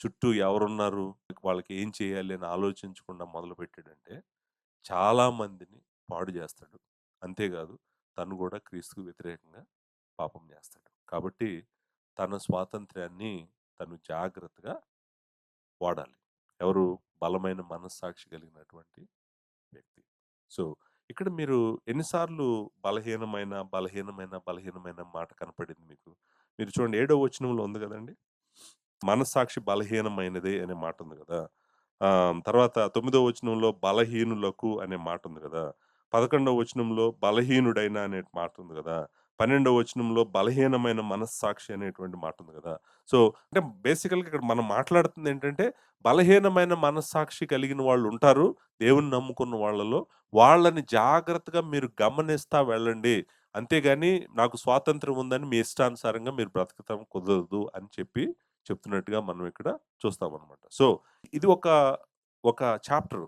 Speaker 1: చుట్టూ ఎవరున్నారు? వాళ్ళకి ఏం చేయాలి అని ఆలోచించకుండా మొదలుపెట్టాడంటే చాలా మందిని పాడు జేస్తాడు. అంతేగాదు తను గూడా క్రీస్తుకు వ్యతిరేకంగా పాపం జేస్తాడు. కాబట్టి తన స్వాతంత్ర్యాన్ని తను జాగ్రత్తగా వాడాలి. ఎవరు? బలమైన మనస్సాక్షి కలిగినటువంటి వ్యక్తి. సో, ఇక్కడ మీరు ఎన్ని సార్లు బలహీనమైన మాట కనపడింది మీకు? మీరు చూడండి ఏడో వచనంలో ఉంది గదండీ! మనస్సాక్షి బలహీనమైనదే అనే మాటుంది గదా! తర్వాత 9వ వచనంలో బలహీనులకు అనే మాటుంది గదా! 11వ వచనంలో బలహీనుడైన అనే మాటుంది గదా! 12వ వచనంలో బలహీనమైన మనస్సాక్షి అనేటువంటి మాటుంది గదా! సో, అంటే బేసికల్‌గా ఇక్కడ మనం మాట్లాడుతుందేంటంటే, బలహీనమైన మనస్సాక్షి కలిగిన వాళ్ళుంటారు. దేవుడిని నమ్ముకున్న వాళ్ళలో. వాళ్ళని జాగ్రత్తగా మీరు గమనిస్తా వెళ్ళండి. అంతేగాని నాకు స్వాతంత్రం ఉందని మీ ఇష్టానుసారంగా మీరు బ్రతకటం కుదరదు అని చెప్పి చెప్తున్నట్టుగా మనం ఇక్కడ చూస్తామనమాట. సో, ఇది ఒక చాప్టర్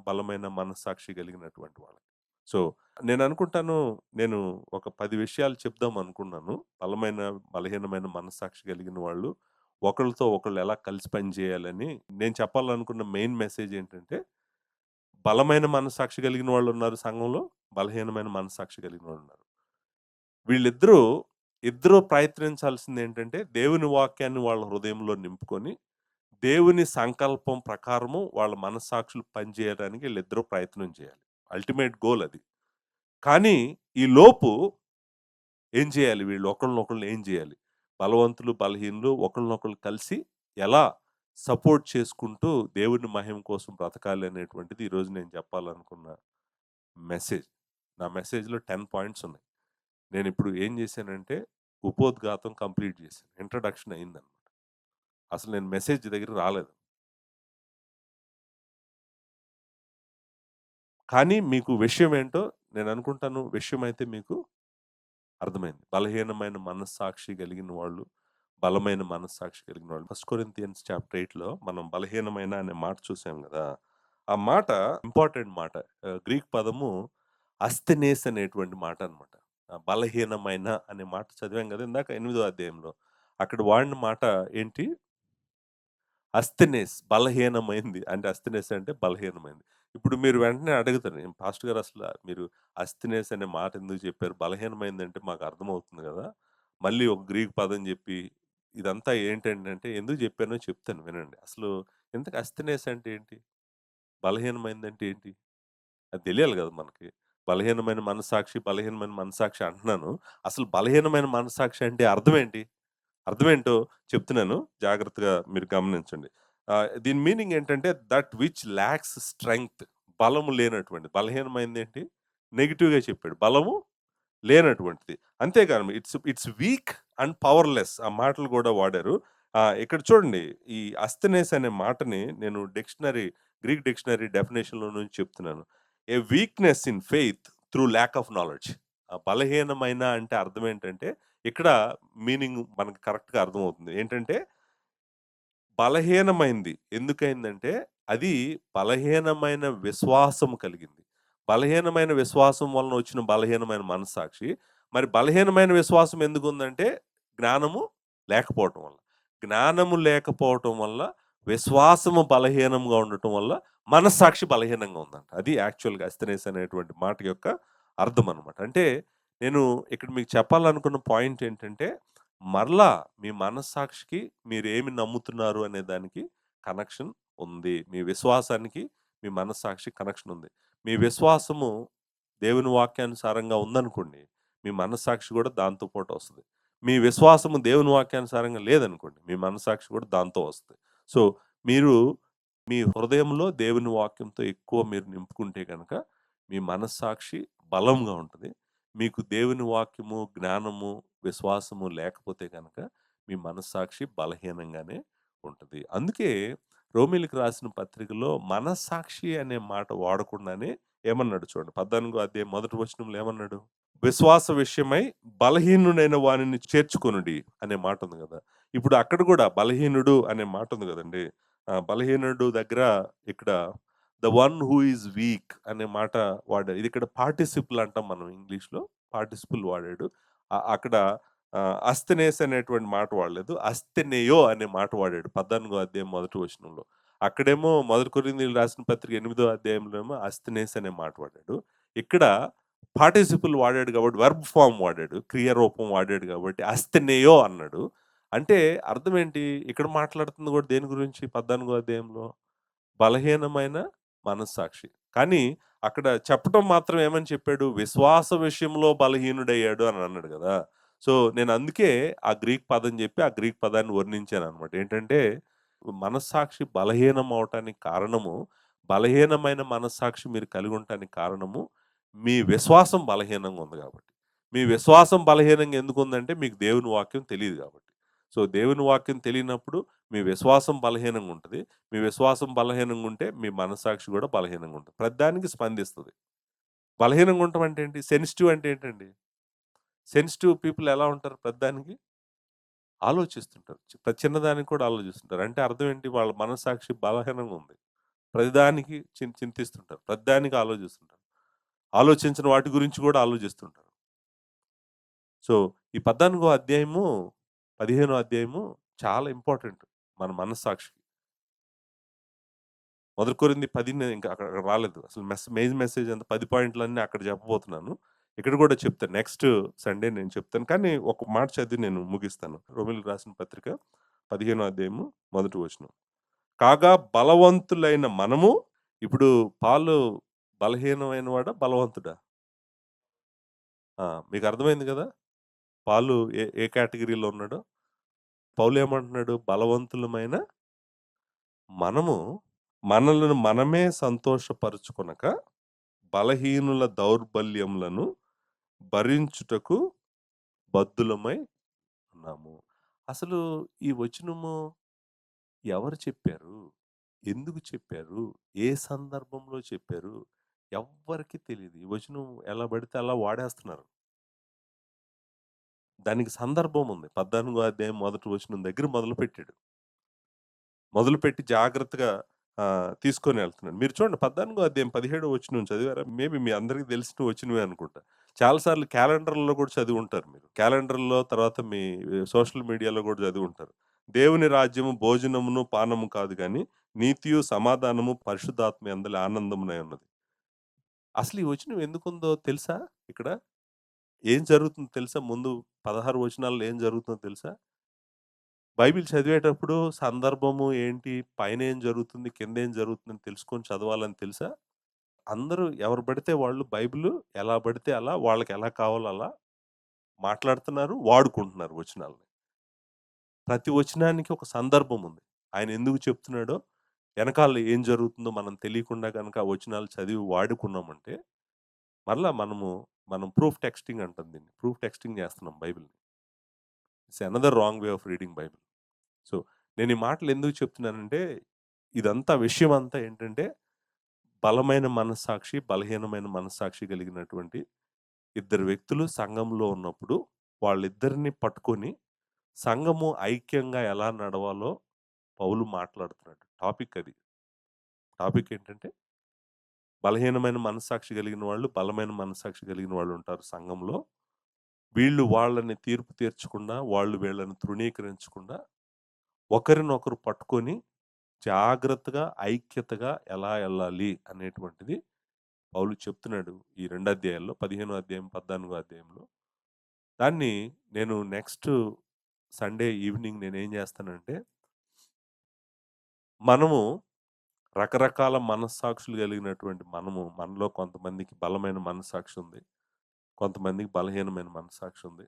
Speaker 1: బలమైన మనస్సాక్షి కలిగినటువంటి వాళ్ళకి. సో, నేననుకుంటాను నేను ఒక 10 విషయాలు చెప్దాం అనుకున్నాను. బలహీనమైన మనస్సాక్షి కలిగిన వాళ్ళు ఒకళ్ళతో ఒకళ్ళు ఎలా కలిసి పని చేయాలని. నేను చెప్పాలనుకున్న మెయిన్ మెసేజ్ ఏంటంటే, బలమైన మనస్సాక్షి కలిగిన వాళ్ళున్నారు సంఘంలో. బలహీనమైన మనస్సాక్షి కలిగిన వాళ్ళున్నారు. వీళ్ళిద్దరూ ఇద్దరూ ప్రయత్నించాల్సిందేంటంటే, దేవుని వాక్యాన్ని వాళ్ళ హృదయంలో నింపుకొని, దేవుని సంకల్పం ప్రకారము వాళ్ళ మనస్సాక్షులు పనిచేయడానికి ఈళ్ళిద్దరూ ప్రయత్నం చేయాలి. అల్టిమేట్ గోల్ అది. కానీ ఈలోపు ఏం చేయాలి వీళ్ళు ఒకళ్ళనొకళ్ళు ఏం చేయాలి? బలవంతులు, బలహీనులు ఒకళ్ళనొకళ్ళు కలిసి ఎలా సపోర్ట్ చేసుకుంటూ దేవుని మహిమ కోసం బ్రతకాలి అనేటువంటిది ఈరోజు నేను చెప్పాలనుకున్న మెసేజ్. నా మెసేజ్‌లో 10 పాయింట్స్ ఉన్నాయి. నేనిప్పుడు ఏం జేశానంటే, ఉపోద్ఘాతం కంప్లీట్ జేశాను. ఇంట్రడక్షన్ అయిందనమాట. అసలు నేను మెసేజ్ దగ్గరికి రాలేదు. కానీ మీకు విషయం ఏంటో నేననుకుంటాను విషయమైతే మీకు అర్థమైంది. బలహీనమైన మనస్సాక్షి కలిగిన వాళ్ళు, బలమైన మనస్సాక్షి కలిగిన వాళ్ళు. ఫస్ట్ కొరింథియన్స్ చాప్టర్ 8లో మనం బలహీనమైన అనే మాట చూసాం గదా! ఆ మాట ఇంపార్టెంట్ మాట. గ్రీక్ పదము అస్థెనేస్ అనేటువంటి మాట అన్నమాట. బలహీనమైన అనే మాట చదివాం గదా! ఇందాక 8దో అధ్యాయంలో. అక్కడ వాడిన మాట ఏంటి? అస్థెనేస్ బలహీనమైంది. అంటే అస్థెనేస్ అంటే బలహీనమైంది. ఇప్పుడు మీరు వెంటనే అడుగుతారు, పాస్టర్ గారు అసల మీరు అస్థెనేస్ అనే మాట ఎందుకు చెప్పారు? బలహీనమైందంటే మాకు అర్థమవుతుంది గదా! మళ్ళీ ఒక గ్రీక్ పదం జెప్పి ఇదంతా ఏంటంటే ఎందుకు జెప్పానో చెప్తాను వినండి. అసలు ఇంతకు అస్థెనేస్ అంటే ఏంటి? బలహీనమైందంటే ఏంటి? అది తెలియాలి గదా మనకి. బలహీనమైన మనస్సాక్షి అంటున్నాను. అసలు బలహీనమైన మనస్సాక్షి అంటే అర్థం ఏంటి? అర్థమేంటో చెప్తున్నాను. జాగ్రత్తగా మీరు గమనించండి. దీని మీనింగ్ ఏంటంటే దట్ విచ్ లాక్స్ స్ట్రెంగ్త్, బలము లేనటువంటి. బలహీనమైందేంటి? నెగెటివ్‌గా చెప్పాడు. బలము లేనటువంటిది. అంతేకాదు it's it's week and powerless ఆ మాటలు గూడా వాడారు. ఇక్కడ చూడండి, ఈ అస్తెనేస్ అనే మాటని నేను గ్రీక్ డిక్షనరీ డెఫినిషన్‌లో నుంచి చెప్తున్నాను. A weakness in faith through lack of knowledge. బలహీనమైన అంటే అర్థం ఏంటంటే, ఇక్కడ మీనింగ్ మనకు కరెక్ట్‌గా అర్థమవుతుంది. ఏంటంటే బలహీనమైంది. ఎందుకయిందంటే, అది బలహీనమైన విశ్వాసం కలిగింది. బలహీనమైన విశ్వాసం వలన వచ్చిన బలహీనమైన మనస్సాక్షి. మరి బలహీనమైన విశ్వాసం ఎందుకుందంటే, జ్ఞానము లేకపోవటం వల్ల. జ్ఞానము లేకపోవటం వల్ల, విశ్వాసము బలహీనంగా ఉండటం వల్ల, మనస్సాక్షి బలహీనంగా ఉందంట. అది యాక్చువల్‌గా అస్తెనేస్ అనేటువంటి మాట యొక్క అర్థమనమాట. అంటే, నేను ఇక్కడ మీకు చెప్పాలనుకున్న పాయింట్ ఏంటంటే, మరలా మీ మనస్సాక్షికి మీరేమి నమ్ముతున్నారు అనే దానికి కనెక్షన్ ఉంది. మీ విశ్వాసానికి మీ మనస్సాక్షి కనెక్షన్ ఉంది. మీ విశ్వాసము దేవుని వాక్యానుసారంగా ఉందనుకోండి, మీ మనస్సాక్షి గూడా దాంతో పాటు వస్తది. మీ విశ్వాసము దేవుని వాక్యానుసారంగా లేదనుకోండి, మీ మనస్సాక్షి గూడా దాంతో వస్తది. సో, మీరు మీ హృదయంలో దేవుని వాక్యంతో ఎక్కువ మీరు నింపుకుంటే గనక, మీ మనస్సాక్షి బలంగా ఉంటది. మీకు దేవుని వాక్యము, జ్ఞానము, విశ్వాసము లేకపోతే గనక, మీ మనస్సాక్షి బలహీనంగానే ఉంటది. అందుకే రోమీయులకు రాసిన పత్రికలో మనస్సాక్షి అనే మాట వాడకుండానే ఏమన్నాడు చూడండి. 14 అధ్యాయం మొదటి వచనంలో ఏమన్నాడు? విశ్వాస విషయమై బలహీనుడైన వానిని చేర్చుకొనుడి అనే మాట ఉంది గదా! ఇప్పుడు అక్కడ గూడా బలహీనుడు అనే మాట ఉంది గదండీ! బలహీనుడు దగ్గర ఇక్కడ the one who is week అనే మాట వాడారు. ఇది ఇక్కడ పార్టిసిపుల్ అంటాం మనం ఇంగ్లీష్‌లో. పార్టిసిపుల్ వాడాడు. అక్కడ అస్తెనేస్ అనేటువంటి మాట వాడలేదు. అస్తెనెయో అనే మాట వాడాడు. 14 అధ్యాయం మొదటి వచనంలో. అక్కడేమో మొదటి కొరింథీయులకు రాసిన పత్రిక 8 అధ్యాయంలో ఏమో అస్తెనేస్ అనే మాట వాడాడు. ఇక్కడ పార్టిసిపుల్ వాడాడు కాబట్టి వర్బ్ ఫార్మ్ వాడాడు. క్రియ రూపం వాడాడు కాబట్టి అస్తెనెయో అన్నాడు. అంటే అర్థం ఏంటి? ఇక్కడ మాట్లాడుతుంది గూడా దేని గురించి 14 అధ్యాయంలో? బలహీనమైన మనస్సాక్షి. కానీ అక్కడ చెప్పటం మాత్రం ఏమని చెప్పాడు? విశ్వాస విషయంలో బలహీనుడయ్యాడు అని అన్నాడు గదా! సో, నేను అందుకే ఆ గ్రీక్ పదం జెప్పి, ఆ గ్రీక్ పదాన్ని వర్ణించాననమాట. ఏంటంటే, మనస్సాక్షి బలహీనం అవ్వటానికి కారణము, బలహీనమైన మనస్సాక్షి మీరు కలిగుంటానికి కారణము, మీ విశ్వాసం బలహీనంగా ఉంది గాబట్టి. మీ విశ్వాసం బలహీనంగా ఎందుకుందంటే, మీకు దేవుని వాక్యం తెలీదు గాబట్టి. సో, దేవుని వాక్యం తెలియనప్పుడు మీ విశ్వాసం బలహీనంగా ఉంటది. మీ విశ్వాసం బలహీనంగా ఉంటే, మీ మనస్సాక్షి గూడా బలహీనంగా ఉంటది. ప్రతిదానికి స్పందిస్తది. బలహీనంగా ఉండటం అంటే ఏంటి? సెన్సిటివ్ అంటే ఏంటండి? సెన్సిటివ్ పీపుల్ ఎలా ఉంటారు ప్రతిదానికి? ఆలోచిస్తుంటారు. ప్రతి చిన్నదానికి కూడా ఆలోచిస్తుంటారు. అంటే అర్థం ఏంటి? వాళ్ళ మనస్సాక్షి బలహీనంగా ఉంది. ప్రతిదానికి చింతిస్తుంటారు. ప్రతిదానికి ఆలోచిస్తుంటారు. ఆలోచించిన వాటి గురించి గూడా ఆలోచిస్తుంటారు. సో, ఈ 14 అధ్యాయము, 15 అధ్యాయము చాలా ఇంపార్టెంట్ మన మనస్సాక్షికి. మొదటి కొరింథీ 10 నేను ఇంకా అక్కడ రాలేదు. అసలు మెయిన్ మెసేజ్ అంతా 10 పాయింట్లన్నీ అక్కడ చెప్పబోతున్నాను. ఇక్కడ కూడా చెప్తాను. నెక్స్ట్ సండే నేను చెప్తాను. కానీ ఒక మాట చదివి నేను ముగిస్తాను. రోమీయులకు రాసిన పత్రిక 15 అధ్యాయము మొదటి వచనం. కాగా బలవంతులైన మనము ఇప్పుడు పాలు బలహీనమైన వాడా? బలవంతుడా? మీకు అర్థమైంది గదా! పాలు ఏ ఏ కేటగరీలో ఉన్నాడో? పౌలేమంటున్నాడు? బలవంతులమైన మనము మనలను మనమే సంతోషపరుచుకొనక బలహీనుల దౌర్బల్యములను భరించుటకు బద్ధులమై ఉన్నాము. అసలు ఈ వచనము ఎవరు చెప్పారు? ఎందుకు చెప్పారు? ఏ సందర్భంలో చెప్పారు? ఎవ్వరికీ తెలీదు. ఈ వచనం ఎలా పడితే అలా వాడేస్తున్నారు. దానికి సందర్భం ఉంది. 14 అధ్యాయం మొదటి వచనం దగ్గర మొదలుపెట్టాడు. మొదలుపెట్టి జాగ్రత్తగా తీసుకొని ఎళ్తున్నాడు. మీరు చూడండి 14 అధ్యాయం 17 వచనం చదివారా? మేబీ మీ అందరికి తెలిసిన వచనమే అనుకుంటా. చాలా సార్లు క్యాలెండర్‌లో కూడా చదివుంటారు మీరు. క్యాలెండర్‌లో తర్వాత మీ సోషల్ మీడియాలో కూడా చదివుంటారు. దేవుని రాజ్యము భోజనమును, పానము కాదు గానీ, నీతియు, సమాధానము, పరిశుద్ధాత్మ యందలి ఆనందమునై ఉన్నది. అసలు ఈ వచనం ఎందుకుందో తెలుసా ఇక్కడ? ఏం జరుగుతుందో తెలుసా? ముందు 16 వచనాల్లో ఏం జరుగుతుందో తెలుసా? బైబిల్ చదివేటప్పుడు సందర్భము ఏంటి? పైనేం జరుగుతుంది? కిందేం జరుగుతుందని తెలుసుకొని చదవాలని తెలుసా? అందరూ ఎవరు పడితే వాళ్ళు బైబిలు ఎలా పడితే అలా, వాళ్ళకెలా కావాలో అలా మాట్లాడుతున్నారు, వాడుకుంటున్నారు వచనాల్ని. ప్రతి వచనానికి ఒక సందర్భం ఉంది. ఆయన ఎందుకు చెప్తున్నాడో, ఎనకాల ఏం జరుగుతుందో మనం తెలియకుండా గనక ఆ వచనాలు చదివి వాడుకున్నామంటే, మరలా మనం ప్రూఫ్ టెక్స్టింగ్ అంటాం దీన్ని. ప్రూఫ్ టెక్స్టింగ్ చేస్తున్నాం బైబిల్‌ని. It's another wrong way of reading Bible. So, నేను ఈ మాటలు ఎందుకు చెప్తున్నానంటే, ఇదంతా విషయం అంతా ఏంటంటే, బలమైన మనస్సాక్షి, బలహీనమైన మనస్సాక్షి కలిగినటువంటి ఇద్దరు వ్యక్తులు సంఘంలో ఉన్నప్పుడు, వాళ్ళిద్దరిని పట్టుకొని, సంఘము ఐక్యంగా ఎలా నడవాలో పౌలు మాట్లాడుతున్నాడు. టాపిక్ అది. టాపిక్ ఏంటంటే, బలహీనమైన మనస్సాక్షి కలిగిన వాళ్ళు, బలమైన మనస్సాక్షి కలిగిన వాళ్ళుంటారు సంఘంలో. వీళ్ళు వాళ్ళని తీర్పు తీర్చకుండా, వాళ్ళు వీళ్ళని తృణీకరించకుండా, ఒకరినొకరు పట్టుకొని జాగ్రత్తగా, ఐక్యతగా ఎలా ఎళ్ళాలి అనేటువంటిది పౌలు చెప్తున్నాడు. ఈ 2 అధ్యాయాల్లో 15 అధ్యాయం, 14 అధ్యాయంలో. దాన్ని నేను నెక్స్ట్ సండే ఈవినింగ్ నేనేం జేస్తానంటే, మనము రకరకాల మనస్సాక్షులు కలిగినటువంటి మనలో కొంతమందికి బలమైన మనస్సాక్షి ఉంది. కొంతమందికి బలహీనమైన మనస్సాక్షి ఉంది.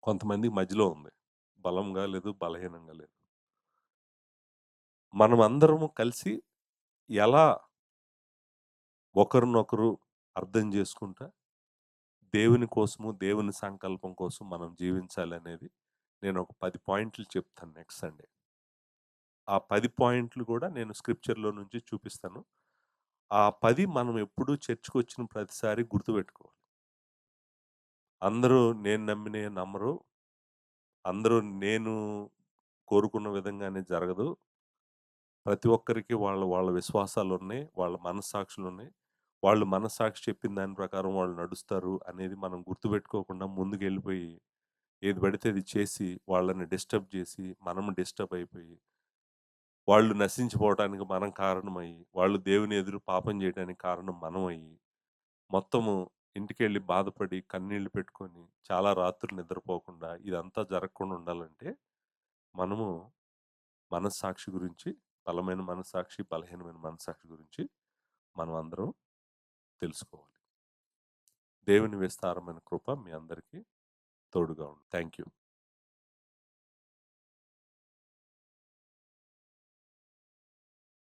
Speaker 1: కొంతమందికి మధ్యలో ఉంది. బలంగా లేదు, బలహీనంగా లేదు. మనమందరము కలిసి ఎలా ఒకరినొకరు అర్థం జేసుకుంటా, దేవుని కోసము, దేవుని సంకల్పం కోసం మనం జీవించాలనేది నేనొక 10 పాయింట్లు చెప్తాను నెక్స్ట్ సండే. ఆ 10 పాయింట్లు గూడా నేను స్క్రిప్చర్‌లో నుంచి చూపిస్తాను. ఆ 10 మనం ఎప్పుడూ చర్చ్‌కొచ్చిన ప్రతిసారి గుర్తుపెట్టుకోవాలి. అందరూ నేను నమ్మినయి నమ్మరు. అందరూ నేను కోరుకున్న విధంగానే జరగదు. ప్రతి ఒక్కరికి వాళ్ళ విశ్వాసాలున్నాయి. వాళ్ళ మనస్సాక్షులున్నాయి. వాళ్ళు మనస్సాక్షి చెప్పిన దాని ప్రకారం వాళ్ళు నడుస్తారు అనేది మనం గుర్తుపెట్టుకోకుండా ముందుకెళ్ళిపోయి, ఏది పడితే అది చేసి, వాళ్ళని డిస్టర్బ్ జేసి, మనం డిస్టర్బ్ అయిపోయి, వాళ్ళు నశించిపోవటానికి మనం కారణమయ్యి, వాళ్ళు దేవుని ఎదురు పాపం జేయడానికి కారణం మనమయ్యి, మొత్తము ఇంటికెళ్ళి బాధపడి, కన్నీళ్లు పెట్టుకొని, చాలా రాత్రులు నిద్రపోకుండా ఇదంతా జరగకుండా ఉండాలంటే, మనము మనస్సాక్షి గురించి, బలమైన మనస్సాక్షి, బలహీనమైన మనస్సాక్షి గురించి మనం అందరం తెలుసుకోవాలి. దేవుని విస్తారమైన కృప మీ అందరికీ తోడుగా ఉంది. Thank you.